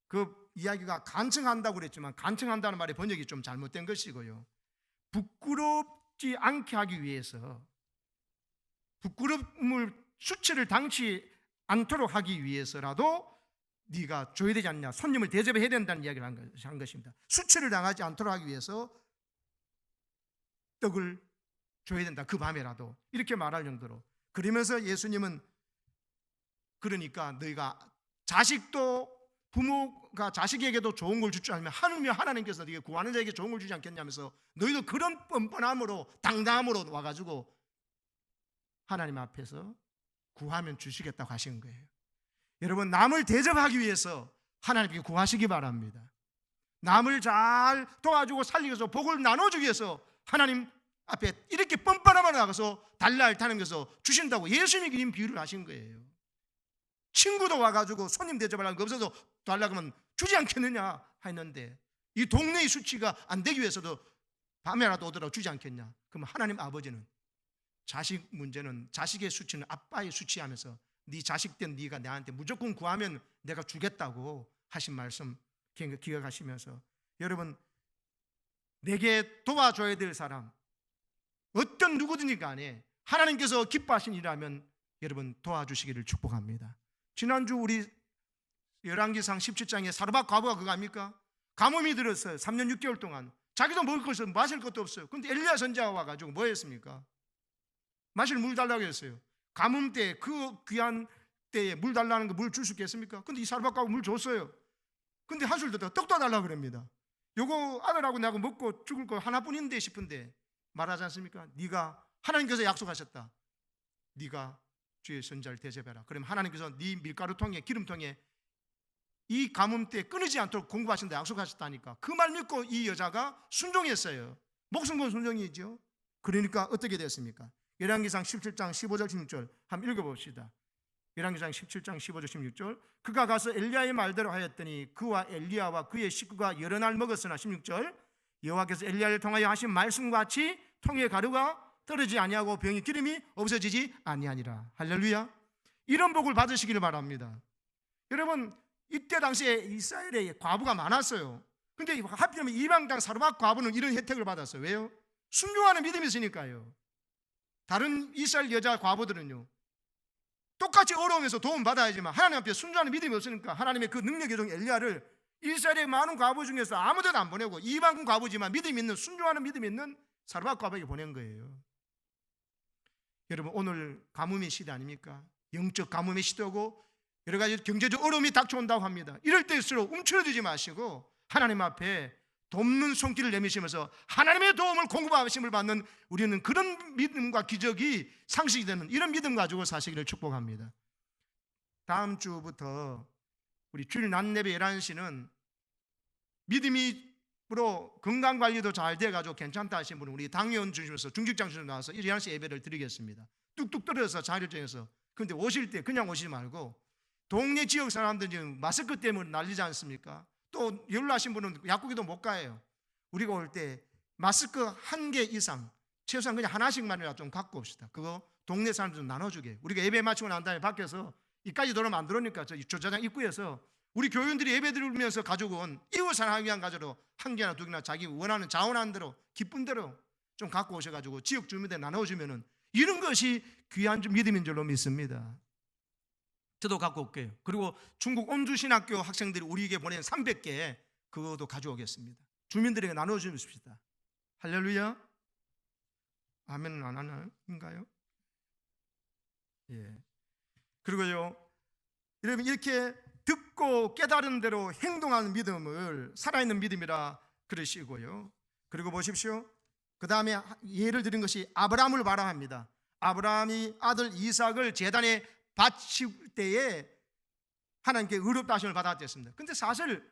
그 이야기가 간청한다고 그랬지만 간청한다는 말의 번역이 좀 잘못된 것이고요, 부끄럽지 않게 하기 위해서 부끄러움을 수치를 당치 않도록 하기 위해서라도 네가 줘야 되지 않냐, 손님을 대접해야 된다는 이야기를 한 것입니다. 수치를 당하지 않도록 하기 위해서 떡을 줘야 된다, 그 밤에라도, 이렇게 말할 정도로. 그러면서 예수님은 그러니까 너희가 자식도 부모가 자식에게도 좋은 걸 줄 줄 알면 하나님께서 네게 구하는 자에게 좋은 걸 주지 않겠냐면서 너희도 그런 뻔뻔함으로 당당함으로 와가지고 하나님 앞에서 구하면 주시겠다고 하신 거예요. 여러분, 남을 대접하기 위해서 하나님께 구하시기 바랍니다. 남을 잘 도와주고 살리기 위해서 복을 나눠주기 위해서 하나님 앞에 이렇게 뻔뻔함으로 나가서 달라 앓다는 것을 주신다고 예수님이 그림 비유를 하신 거예요. 친구도 와가지고 손님 대접하려는 거 없어서 달라고 하면 주지 않겠느냐 했는데 이 동네의 수치가 안 되기 위해서도 밤에라도 오더라도 주지 않겠냐. 그러면 하나님 아버지는 자식 문제는 자식의 수치는 아빠의 수치하면서 네 자식된 네가 나한테 무조건 구하면 내가 주겠다고 하신 말씀 기억하시면서 여러분, 내게 도와줘야 될 사람 어떤 누구든지 간에 하나님께서 기뻐하신 일이라면 여러분 도와주시기를 축복합니다. 지난주 우리 열왕기상 17장에 사르밧 과부가 그거 아닙니까? 가뭄이 들었어요. 3년 6개월 동안. 자기도 먹을 것도 마실 것도 없어요. 근데 엘리야 선지자가 와가지고 뭐 했습니까? 마실 물 달라고 했어요. 가뭄 때, 그 귀한 때에 물 달라는 거 물 줄 수 있겠습니까? 근데 이 사르밧과부 물 줬어요. 근데 한술 더 떡도 달라고 그럽니다. 요거 아들하고 나하고 먹고 죽을 거 하나뿐인데 싶은데 말하지 않습니까? 네가 하나님께서 약속하셨다. 네가 주의 선지자를 대접해라. 그러면 하나님께서 네 밀가루통에 기름통에 이 가뭄 때 끊이지 않도록 공급하신다 약속하셨다니까. 그 말 믿고 이 여자가 순종했어요. 목숨 건 순종이죠. 그러니까 어떻게 됐습니까? 열왕기상 17장 15절 16절 한번 읽어봅시다. 열왕기상 17장 15절 16절 그가 가서 엘리야의 말대로 하였더니 그와 엘리야와 그의 식구가 여러 날 먹었으나 16절 여호와께서 엘리야를 통하여 하신 말씀과 같이 통에 가루가 떨어지지 아니하고 병이 기름이 없어지지 아니하니라. 할렐루야. 이런 복을 받으시기를 바랍니다. 여러분 이때 당시에 이스라엘에 과부가 많았어요. 근데 하필이면 이방 땅 사르밧 과부는 이런 혜택을 받았어요. 왜요? 순종하는 믿음이 있으니까요. 다른 이스라엘 여자 과부들은요 똑같이 어려움에서 도움 받아야지만 하나님 앞에 순종하는 믿음이 없으니까 하나님의 그 능력의 종 엘리야를 이스라엘의 많은 과부 중에서 아무데도 안 보내고 이방군 과부지만 믿음 있는 순종하는 믿음 있는 사르밧 과부에게 보낸 거예요. 여러분 오늘 가뭄의 시대 아닙니까? 영적 가뭄의 시대고 여러 가지 경제적 어려움이 닥쳐온다고 합니다. 이럴 때일수록 움츠러들지 마시고 하나님 앞에 돕는 손길을 내미시면서 하나님의 도움을 공급하심을 받는 우리는 그런 믿음과 기적이 상식이 되는 이런 믿음 가지고 사시기를 축복합니다. 다음 주부터 우리 주일 낮예배 11시는 믿음으로 건강관리도 잘 돼가지고 괜찮다 하신 분은 우리 당회원 중심에서 중직장 중심으로 나와서 11시 예배를 드리겠습니다. 뚝뚝 떨어져서 자리를 정해서. 그런데 오실 때 그냥 오시지 말고 동네 지역 사람들 지금 마스크 때문에 난리지 않습니까? 또 연락하신 분은 약국에도 못 가요. 우리가 올 때 마스크 1개 이상 최소한 그냥 하나씩만이라도 좀 갖고 옵시다. 그거 동네 사람들 좀 나눠주게. 우리가 예배 마치고 난 다음에 밖에서 이까지 돌아오면 안 들어오니까 저 주차장 입구에서 우리 교인들이 예배 드리면서 가지고 온 이웃 사랑하기 위한 가지로 1개나 2개나 자기 원하는 자원하는 대로 기쁜 대로 좀 갖고 오셔가지고 지역 주민들 나눠주면은 이런 것이 귀한 믿음인 줄로 믿습니다. 저도 갖고 올게요. 그리고 중국 온주신학교 학생들이 우리에게 보낸 300개 그것도 가져오겠습니다. 주민들에게 나눠주십시다. 할렐루야. 아멘은 안 하나인가요? 예. 그리고요, 여러분 이렇게 듣고 깨달은 대로 행동하는 믿음을 살아있는 믿음이라 그러시고요. 그리고 보십시오. 그 다음에 예를 드린 것이 아브라함을 바라합니다. 아브라함이 아들 이삭을 제단에 바칠 때에 하나님께 의롭다 하심을 받았댔습니다. 근데 사실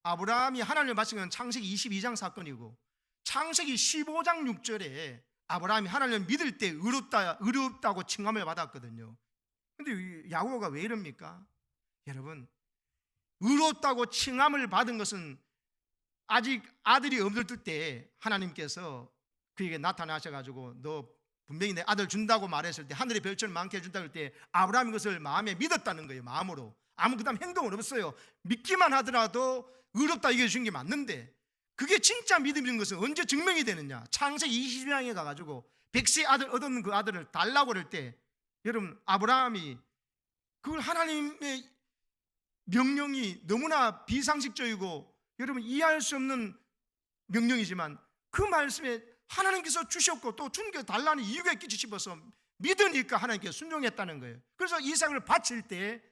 아브라함이 하나님을 바친 건 창세기 22장 사건이고 창세기 15장 6절에 아브라함이 하나님을 믿을 때 의롭다고 칭함을 받았거든요. 근데 야고보가 왜 이럽니까? 여러분 의롭다고 칭함을 받은 것은 아직 아들이 없을 때 하나님께서 그에게 나타나셔가지고 너 분명히 내 아들 준다고 말했을 때 하늘의 별처럼 많게 준다고 할 때 아브라함이 그것을 마음에 믿었다는 거예요. 마음으로. 아무 그다음 행동은 없어요. 믿기만 하더라도 의롭다 이겨주신 게 맞는데 그게 진짜 믿음인 것은 언제 증명이 되느냐? 창세기 20장에 가가지고 백세 아들 얻었는 그 아들을 달라고 그럴 때 여러분 아브라함이 그걸 하나님의 명령이 너무나 비상식적이고 여러분 이해할 수 없는 명령이지만 그 말씀에 하나님께서 주셨고 또 준 게 달라는 이유가 있겠지 싶어서 믿으니까 하나님께 순종했다는 거예요. 그래서 이삭을 바칠 때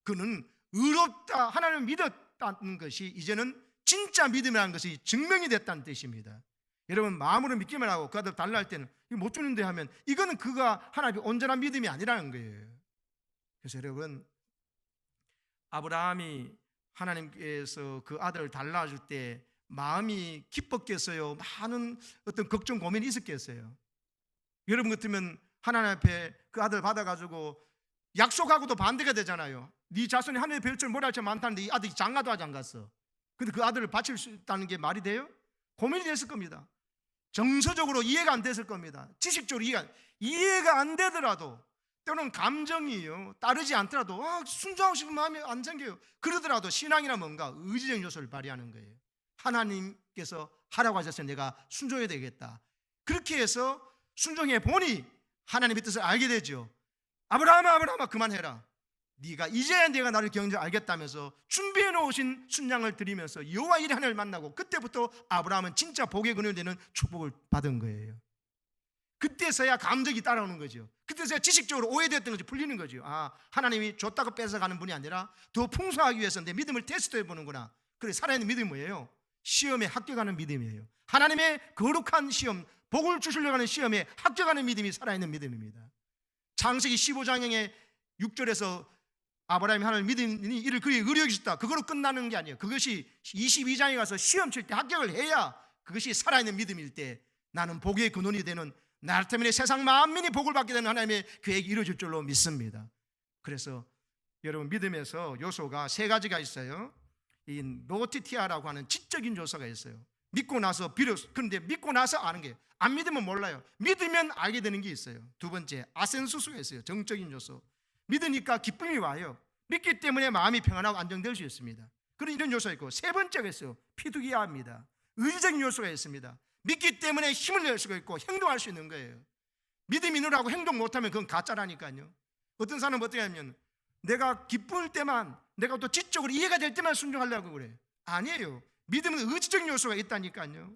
그는 의롭다 하나님을 믿었다는 것이 이제는 진짜 믿음이라는 것이 증명이 됐다는 뜻입니다. 여러분 마음으로 믿기만 하고 그 아들 달라 할 때는 이거 못 주는데 하면 이거는 그가 하나님의 온전한 믿음이 아니라는 거예요. 그래서 여러분 아브라함이 하나님께서 그 아들을 달라줄 때 마음이 기뻤겠어요? 많은 어떤 걱정 고민이 있었겠어요? 여러분 같으면 하나님 앞에 그 아들 받아가지고 약속하고도 반대가 되잖아요. 네 자손이 하늘의 별처럼 모랄처 많다는데 이 아들이 장가도 하지 않았어. 근데 그 아들을 바칠 수 있다는 게 말이 돼요? 고민이 됐을 겁니다. 정서적으로 이해가 안 됐을 겁니다. 지식적으로 이해가 안 되더라도 때로는 감정이요 따르지 않더라도 순종하고 싶은 마음이 안 생겨요. 그러더라도 신앙이란 뭔가 의지적인 요소를 발휘하는 거예요. 하나님께서 하라고 하셨으니 내가 순종해야 되겠다. 그렇게 해서 순종해 보니 하나님의 뜻을 알게 되죠. 아브라함아 그만해라. 네가 이제야 내가 나를 경제 알겠다면서 준비해 놓으신 순양을 드리면서 여호와 일의 하나님을 만나고, 그때부터 아브라함은 진짜 복의 근원이 되는 축복을 받은 거예요. 그때서야 감정이 따라오는 거죠. 그때서야 지식적으로 오해됐던 것이 풀리는 거죠. 아, 하나님이 줬다고 뺏어가는 분이 아니라 더 풍성하기 위해서 내 믿음을 테스트해 보는구나. 그래, 살아있는 믿음이 뭐예요? 시험에 합격하는 믿음이에요. 하나님의 거룩한 시험, 복을 주시려고 하는 시험에 합격하는 믿음이 살아있는 믿음입니다. 창세기 15장의 6절에서 아브라함이 하나님을 믿으니 이를 그의 의력이 있다, 그거로 끝나는 게 아니에요. 그것이 22장에 가서 시험 칠 때 합격을 해야 그것이 살아있는 믿음일 때 나는 복의 근원이 되는, 나 때문에 세상 만민이 복을 받게 되는 하나님의 계획이 이루어질 줄로 믿습니다. 그래서 여러분, 믿음에서 요소가 세 가지가 있어요. 이 노티티아라고 하는 지적인 요소가 있어요. 믿고 나서 비로소, 그런데 믿고 나서 아는 게, 안 믿으면 몰라요. 믿으면 알게 되는 게 있어요. 두 번째, 아센수스가 있어요. 정적인 요소. 믿으니까 기쁨이 와요. 믿기 때문에 마음이 평안하고 안정될 수 있습니다. 그런 이런 요소가 있고, 세 번째가 있어요. 피두기아입니다. 의지적인 요소가 있습니다. 믿기 때문에 힘을 낼 수가 있고 행동할 수 있는 거예요. 믿음이 있느라고 행동 못하면 그건 가짜라니까요. 어떤 사람은 어떻게 하면 내가 기쁠 때만, 내가 또 지적으로 이해가 될 때만 순종하려고 그래. 아니에요. 믿음은 의지적인 요소가 있다니까요.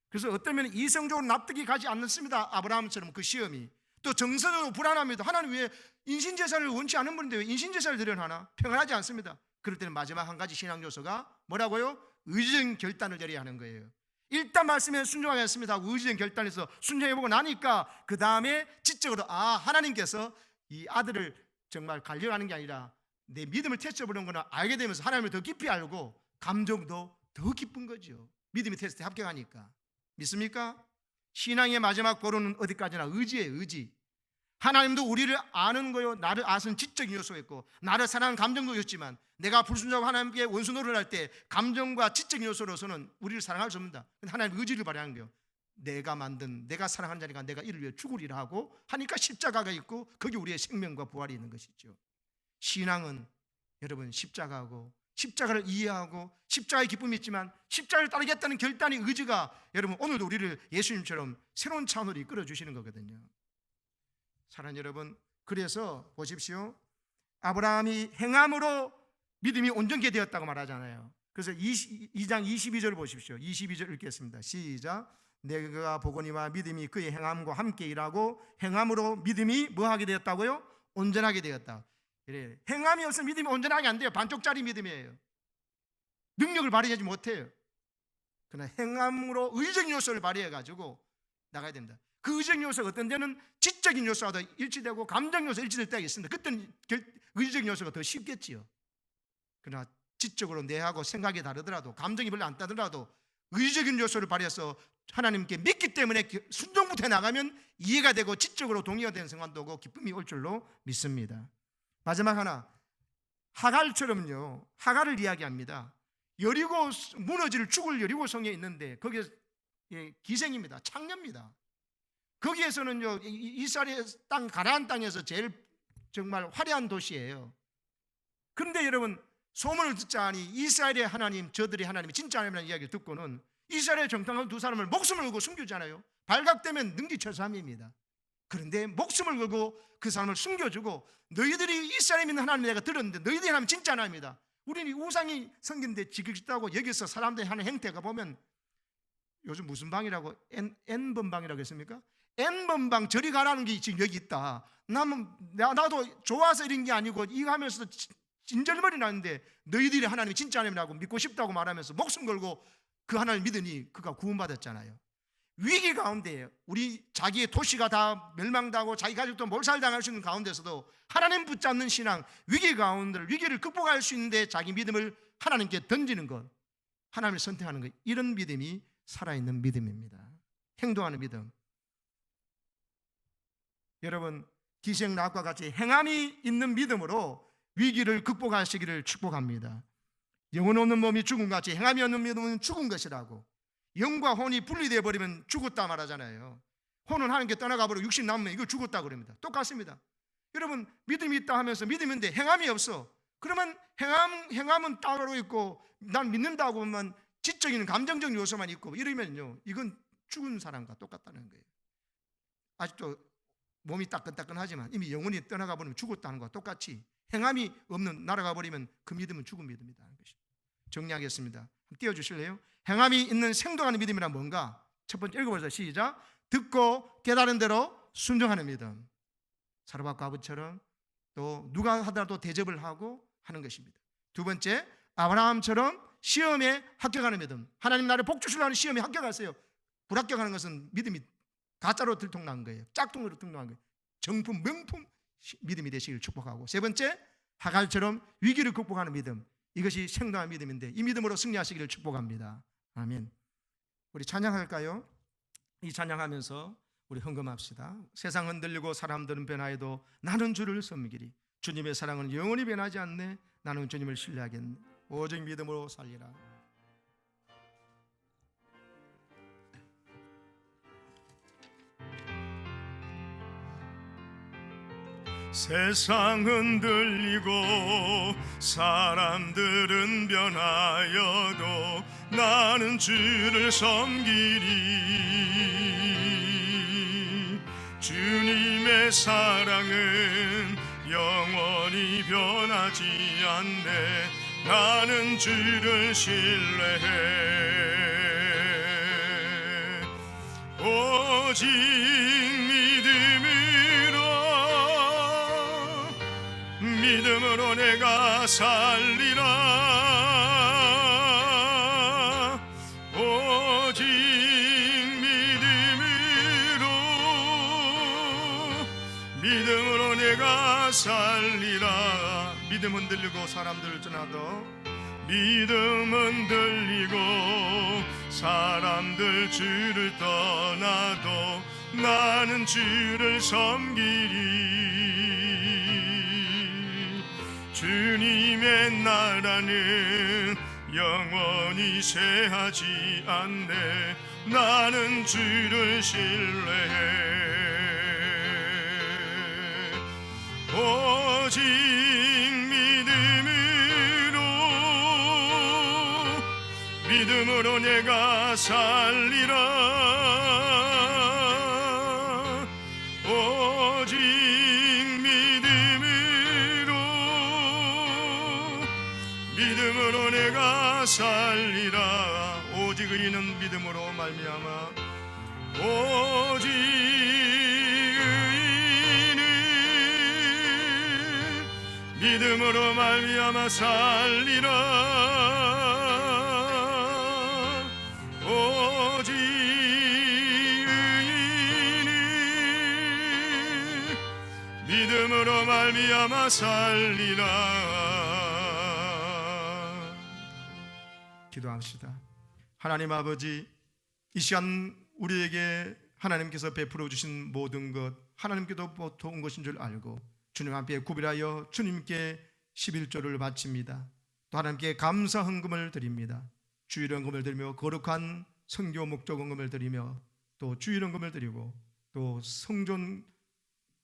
그래서 어떤 면은 이성적으로 납득이 가지 않습니다. 아브라함처럼 그 시험이. 또 정서적으로 불안합니다. 하나님 왜 인신제사를 원치 않은 분인데 왜 인신제사를 드려야 하나? 평안하지 않습니다. 그럴 때는 마지막 한 가지 신앙 요소가 뭐라고요? 의지적인 결단을 내려야 하는 거예요. 일단 말씀에 순종하겠습니다 하고 의지적인 결단에서 순종해보고 나니까 그 다음에 지적으로, 아, 하나님께서 이 아들을 정말 관리하는 게 아니라 내 믿음을 테스트해보는 거나 알게 되면서 하나님을 더 깊이 알고 감정도 더 기쁜 거죠. 믿음의 테스트에 합격하니까. 믿습니까? 신앙의 마지막 보루는 어디까지나 의지예요. 의지. 하나님도 우리를 아는 거요, 나를 아는 지적인 요소가 있고 나를 사랑하는 감정도 있지만, 내가 불순종하고 하나님께 원수 노릇을 할 때 감정과 지적인 요소로서는 우리를 사랑할 수 없습니다. 하나님 의지를 발휘하는 거예요. 내가 만든, 내가 사랑하는 자니까 내가 이를 위해 죽으리라 하고 하니까 십자가가 있고 거기 우리의 생명과 부활이 있는 것이죠. 신앙은 여러분 십자가하고, 십자가를 이해하고 십자가의 기쁨이 있지만 십자가를 따르겠다는 결단의 의지가 여러분 오늘도 우리를 예수님처럼 새로운 차원으로 이끌어 주시는 거거든요. 사랑하는 여러분, 그래서 보십시오. 아브라함이 행함으로 믿음이 온전케 되었다고 말하잖아요. 그래서 2장 22절 보십시오. 22절 읽겠습니다. 시작. 내가 보거니와 믿음이 그의 행함과 함께 일하고 행함으로 믿음이 뭐하게 되었다고요? 온전하게 되었다. 그래, 행함이 없으면 믿음이 온전하게 안 돼요. 반쪽짜리 믿음이에요. 능력을 발휘하지 못해요. 그러나 행함으로 의적인 요소를 발휘해가지고 나가야 됩니다. 그 의적인 요소가 어떤 데는 지적인 요소와 더 일치되고 감정 요소 일치될 때가 있습니다. 그때는 의적인 요소가 더 쉽겠지요. 그러나 지적으로 내하고 생각이 다르더라도, 감정이 별로 안 따르더라도 의적인 요소를 발휘해서 하나님께 믿기 때문에 순종부터 나가면 이해가 되고 지적으로 동의가 되는 순간도 오고 기쁨이 올 줄로 믿습니다. 마지막 하나, 하갈처럼요. 하갈을 이야기합니다. 여리고 무너질 죽을 여리고 성에 있는데 거기에 기생입니다. 창녀입니다. 거기에서는요, 이스라엘 땅 가나안 땅에서 제일 정말 화려한 도시예요. 그런데 여러분, 소문을 듣자니 이스라엘의 하나님, 저들의 하나님이 진짜 하나님이라는 이야기를 듣고는 이스라엘 정탐한 두 사람을 목숨을 걸고 숨기잖아요. 발각되면 능지처참입니다. 그런데 목숨을 걸고 그 사람을 숨겨주고, 너희들이 이스라엘 믿는 하나님 내가 들었는데 너희들이 하나님 진짜 하나님이다. 우리는 우상이 생긴데 지키겠다고 여기서 사람들이 하는 행태가 보면, 요즘 무슨 방이라고 N번 방이라고 했습니까? N번 저리 가라는 게 지금 여기 있다. 나도 좋아서 이런 게 아니고 이거 하면서 진절머리 나는데 너희들이 하나님이 진짜 하나님이라고 믿고 싶다고 말하면서 목숨 걸고 그 하나님을 믿으니 그가 구원받았잖아요. 위기 가운데 우리 자기의 도시가 다 멸망당하고 자기 가족도 몰살당할 수 있는 가운데서도 하나님 붙잡는 신앙, 위기를 극복할 수 있는데 자기 믿음을 하나님께 던지는 것, 하나님을 선택하는 것, 이런 믿음이 살아있는 믿음입니다. 행동하는 믿음. 여러분, 기생락과 같이 행함이 있는 믿음으로 위기를 극복하시기를 축복합니다. 영혼 없는 몸이 죽은 것 같이 행함이 없는 믿음은 죽은 것이라고. 영과 혼이 분리되어 버리면 죽었다 말하잖아요. 혼은 하나님께 떠나가 버리고 육신 남으면 이거 죽었다 그럽니다. 똑같습니다. 여러분, 믿음이 있다 하면서 믿음인데 행함이 없어. 그러면 행함은 따로 있고 난 믿는다고 하면 지적인 감정적 요소만 있고 이러면요, 이건 죽은 사람과 똑같다는 거예요. 아직도 몸이 따끈따끈하지만 이미 영혼이 떠나가 버리면 죽었다는 것과 똑같이 행함이 없는 날아가 버리면 그 믿음은 죽은 믿음이라는 것입니다. 정리하겠습니다. 띄워주실래요? 행함이 있는 생동하는 믿음이란 뭔가? 첫 번째 읽어보세요. 시작. 듣고 깨달은 대로 순종하는 믿음. 사르밧과 아버처럼 또 누가 하더라도 대접을 하고 하는 것입니다. 두 번째, 아브라함처럼 시험에 합격하는 믿음. 하나님 나라에 복 주시려는 시험에 합격하세요. 불합격하는 것은 믿음이 가짜로 들통난 거예요. 짝퉁으로 들통난 거예요. 정품, 명품 믿음이 되시길 축복하고, 세 번째, 하갈처럼 위기를 극복하는 믿음. 이것이 생동한 믿음인데 이 믿음으로 승리하시기를 축복합니다. 아멘. 우리 찬양할까요? 이 찬양하면서 우리 헌금합시다. 세상 흔들리고 사람들은 변화해도 나는 주를 섬기리. 주님의 사랑은 영원히 변하지 않네. 나는 주님을 신뢰하겠네. 오직 믿음으로 살리라. 세상 흔들리고 사람들은 변하여도 나는 주를 섬기리. 주님의 사랑은 영원히 변하지 않네. 나는 주를 신뢰해. 오직 믿음으로 내가 살리라. 오직 믿음으로 내가 살리라. 믿음 흔들리고 사람들을 떠나도, 믿음 흔들리고 사람들 주를 떠나도 나는 주를 섬기리. 주님의 나라는 영원히 쇠하지 않네. 나는 주를 신뢰해. 오직 믿음으로 내가 살리라. 오직 믿음으로 내가 살리라. 오직 의인은 믿음으로 말미암아, 오직 의인은 믿음으로 말미암아 살리라. 오직 의인은 믿음으로 말미암아 살리라. 기도합시다. 하나님 아버지, 이 시간 우리에게 하나님께서 베풀어 주신 모든 것 하나님께도 보통 것인 줄 알고 주님 앞에 구별하여 주님께 11조를 바칩니다. 또 하나님께 감사 헌금을 드립니다. 주일 헌금을 드리며 거룩한 선교 목적 헌금을 드리며 또 주일 헌금을 드리고 또 성전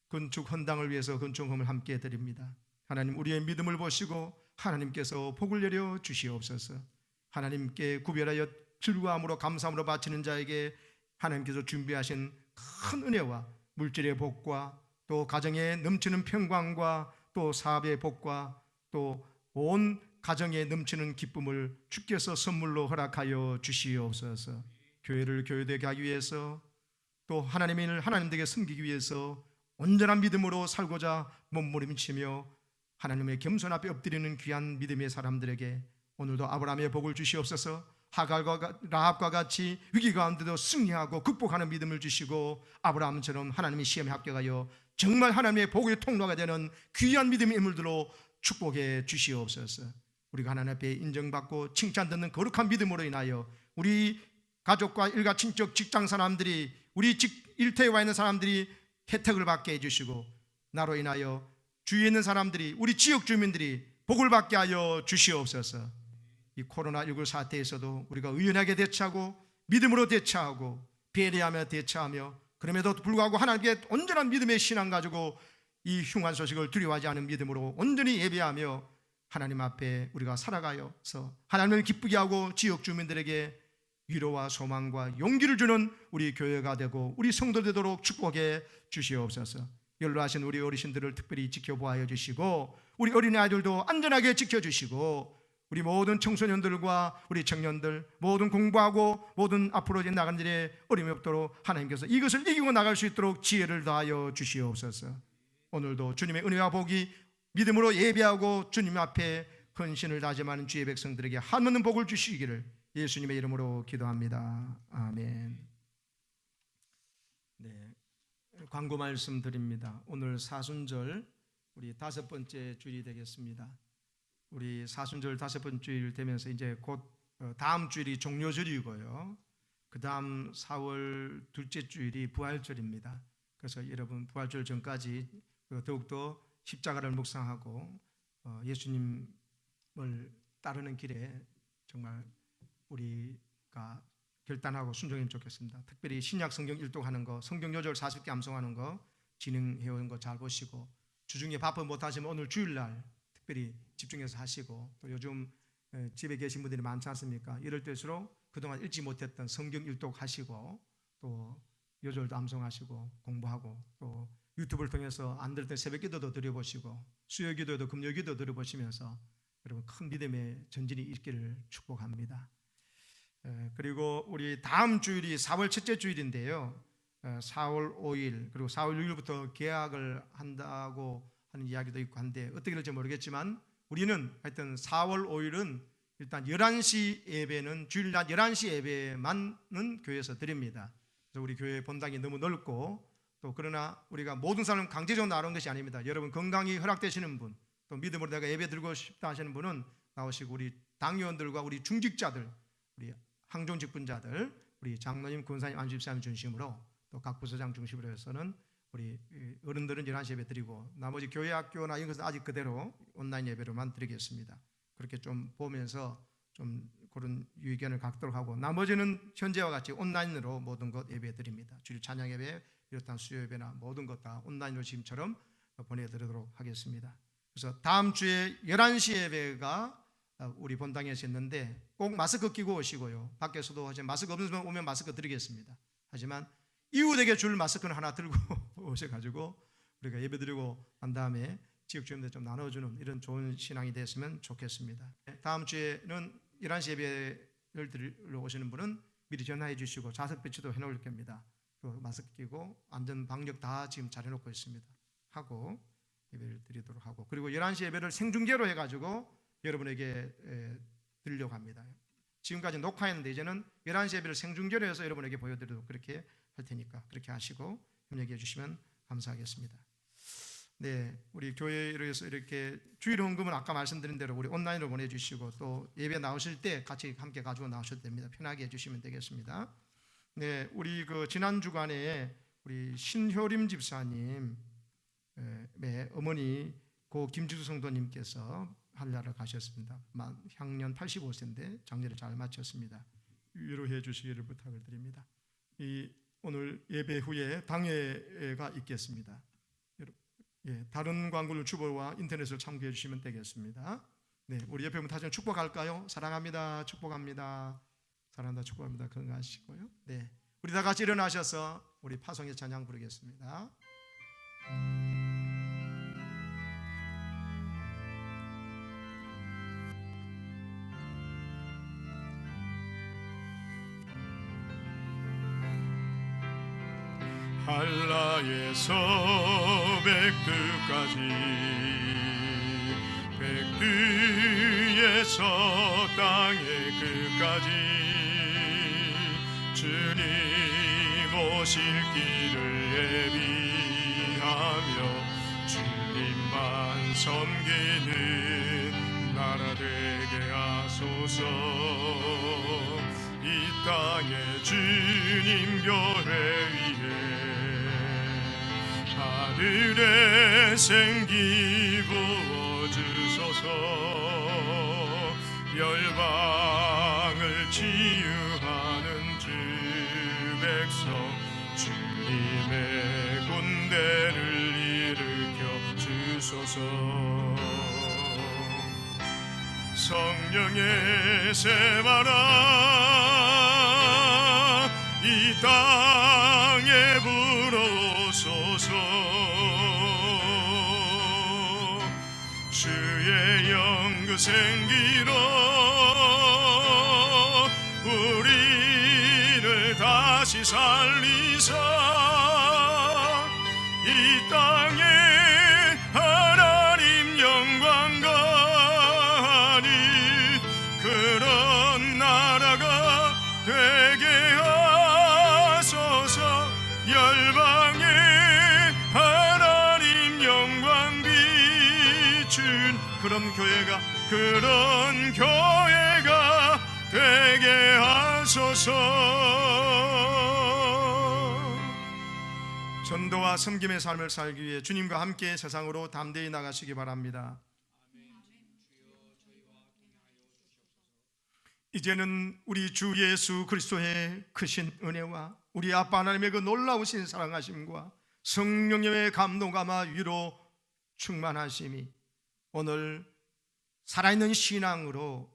건축 헌당을 위해서 건축 헌금을 함께 드립니다. 하나님, 우리의 믿음을 보시고 하나님께서 복을 내려 주시옵소서. 하나님께 구별하여 즐거움으로 감사함으로 바치는 자에게 하나님께서 준비하신 큰 은혜와 물질의 복과 또 가정에 넘치는 평강과 또 사업의 복과 또 온 가정에 넘치는 기쁨을 주께서 선물로 허락하여 주시옵소서. 교회를 교회되게 하기 위해서 또 하나님을 하나님에게 섬기기 위해서 온전한 믿음으로 살고자 몸부림치며 하나님의 겸손 앞에 엎드리는 귀한 믿음의 사람들에게 오늘도 아브라함의 복을 주시옵소서. 하갈과 라합과 같이 위기 가운데도 승리하고 극복하는 믿음을 주시고 아브라함처럼 하나님의 시험에 합격하여 정말 하나님의 복의 통로가 되는 귀한 믿음의 인물들로 축복해 주시옵소서. 우리가 하나님 앞에 인정받고 칭찬받는 거룩한 믿음으로 인하여 우리 가족과 일가 친척 직장 사람들이 우리 일터에 와 있는 사람들이 혜택을 받게 해주시고 나로 인하여 주위에 있는 사람들이 우리 지역 주민들이 복을 받게 하여 주시옵소서. 이 코로나19 사태에서도 우리가 의연하게 대처하고 믿음으로 대처하고 배려하며 대처하며 그럼에도 불구하고 하나님께 온전한 믿음의 신앙 가지고 이 흉한 소식을 두려워하지 않은 믿음으로 온전히 예배하며 하나님 앞에 우리가 살아가서 하나님을 기쁘게 하고 지역 주민들에게 위로와 소망과 용기를 주는 우리 교회가 되고 우리 성도 되도록 축복해 주시옵소서. 연로하신 우리 어르신들을 특별히 지켜보아 주시고 우리 어린아이들도 안전하게 지켜주시고 우리 모든 청소년들과 우리 청년들 모든 공부하고 모든 앞으로 나가는 일에 어려움이 없도록 하나님께서 이것을 이기고 나갈 수 있도록 지혜를 더하여 주시옵소서. 오늘도 주님의 은혜와 복이 믿음으로 예배하고 주님 앞에 헌신을 다짐하는 주의 백성들에게 한없는 복을 주시기를 예수님의 이름으로 기도합니다. 아멘. 네, 광고 말씀 드립니다. 오늘 사순절 우리 5번째 주일이 되겠습니다. 우리 사순절 5번째 주일 되면서 이제 곧 다음 주일이 종료절이고요. 그 다음 4월 둘째 주일이 부활절입니다. 그래서 여러분 부활절 전까지 더욱더 십자가를 묵상하고 예수님을 따르는 길에 정말 우리가 결단하고 순종하면 좋겠습니다. 특별히 신약 성경 일독하는 거, 성경 요절 40개 암송하는 거 진행해온 거 잘 보시고 주중에 바쁜 못하시면 오늘 주일날 특별히 집중해서 하시고 또 요즘 집에 계신 분들이 많지 않습니까? 이럴 때일수록 그동안 읽지 못했던 성경 일독 하시고 또 요절도 암송하시고 공부하고 또 유튜브를 통해서 안 될 때 새벽 기도도 드려보시고 수요 기도도 금요 기도 들어보시면서 여러분 큰 믿음의 전진이 있기를 축복합니다. 그리고 우리 다음 주일이 4월 첫째 주일인데요. 4월 5일 그리고 4월 6일부터 개학을 한다고 하는 이야기도 있고 한데 어떻게 될지 모르겠지만 우리는 하여튼 4월 5일은 일단 11시 예배는 주일날 11시 예배만은 교회에서 드립니다. 그래서 우리 교회 본당이 너무 넓고 또 그러나 우리가 모든 사람 강제적으로 나오는 것이 아닙니다. 여러분 건강이 허락되시는 분 또 믿음으로 내가 예배 드리고 싶다 하시는 분은 나오시고 우리 당의원들과 우리 중직자들 우리 항종 직분자들 우리 장로님 권사님 안주집사님 중심으로 또 각 부서장 중심으로 해서는 우리 어른들은 11시 예배 드리고 나머지 교회 학교나 이런 것은 아직 그대로 온라인 예배로만 드리겠습니다. 그렇게 좀 보면서 좀 그런 의견을 갖도록 하고 나머지는 현재와 같이 온라인으로 모든 것 예배 드립니다. 주일 찬양 예배 비롯한 수요 예배나 모든 것 다 온라인으로 지금처럼 보내드리도록 하겠습니다. 그래서 다음 주에 11시 예배가 우리 본당에서 있는데 꼭 마스크 끼고 오시고요. 밖에서도 하지만 마스크 없으면 오면 마스크 드리겠습니다. 하지만 이웃에게 줄 마스크는 하나 들고 오셔가지고 우리가 예배드리고 난 다음에 지역 주민들 좀 나눠주는 이런 좋은 신앙이 됐으면 좋겠습니다. 다음 주에는 11시 예배를 드리러 오시는 분은 미리 전화해 주시고 좌석 배치도 해놓을 겁니다. 마스크 끼고 안전 방역 다 지금 잘해놓고 있습니다. 하고 예배를 드리도록 하고 그리고 11시 예배를 생중계로 해가지고 여러분에게 드리려고 합니다. 지금까지 녹화했는데 이제는 11시 예배를 생중계로 해서 여러분에게 보여드리도록 그렇게 할 테니까 그렇게 하시고 협력해 주시면 감사하겠습니다. 네, 우리 교회에서 이렇게 주일 헌금은 아까 말씀드린 대로 우리 온라인으로 보내주시고 또 예배 나오실 때 같이 함께 가지고 나오셔도 됩니다. 편하게 해주시면 되겠습니다. 네, 우리 그 지난 주간에 우리 신효림 집사님 어머니 고 김지수 성도님께서 한라를 가셨습니다. 향년 85세인데 장례를 잘 마쳤습니다. 위로해 주시기를 부탁을 드립니다. 오늘 예배 후에 당회가 있겠습니다. 다른 광고를 주보와 인터넷을 참고해 주시면 되겠습니다. 네, 우리 옆에 분 다시 축복할까요? 사랑합니다. 축복합니다. 사랑한다. 축복합니다. 건강하시고요. 네, 우리 다 같이 일어나셔서 우리 파송의 찬양 부르겠습니다. 한라에서 백두까지 백두에서 땅의 끝까지 주님 오실 길을 예비하며 주님만 섬기는 나라 되게 하소서. 이 땅에 주님 교회 위에 하늘의 생기 부어주소서. 열방을 치유하는 주 백성 주님의 군대를 일으켜 주소서. 성령의 세바라 이 땅에 불어오소서. 주의 영 그 생기로 우리를 다시 살리사 이 땅에 하나님 영광과 그런 나라가 되게 하소서. 열방에 하나님 영광 비춘 그런 교회가 되게 하소서. 전도와 섬김의 삶을 살기 위해 주님과 함께 세상으로 담대히 나가시기 바랍니다. 이제는 우리 주 예수 그리스도의 크신 은혜와 우리 아빠 하나님의 그 놀라우신 사랑하심과 성령님의 감동감화 위로 충만하심이 오늘 살아있는 신앙으로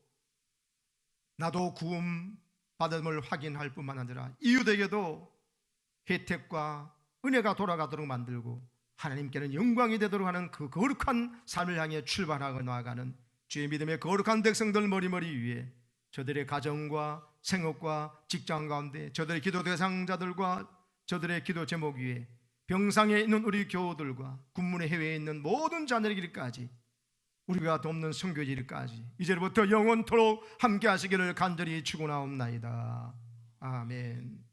나도 구원 받음을 확인할 뿐만 아니라 이웃에게도 혜택과 은혜가 돌아가도록 만들고 하나님께는 영광이 되도록 하는 그 거룩한 삶을 향해 출발하고 나아가는 주의 믿음의 거룩한 백성들 머리머리 위에 저들의 가정과 생업과 직장 가운데 저들의 기도 대상자들과 저들의 기도 제목 위에 병상에 있는 우리 교우들과 군문의 해외에 있는 모든 자녀들까지 우리가 돕는 선교지들까지 이제부터 영원토록 함께 하시기를 간절히 축원하옵나이다. 아멘.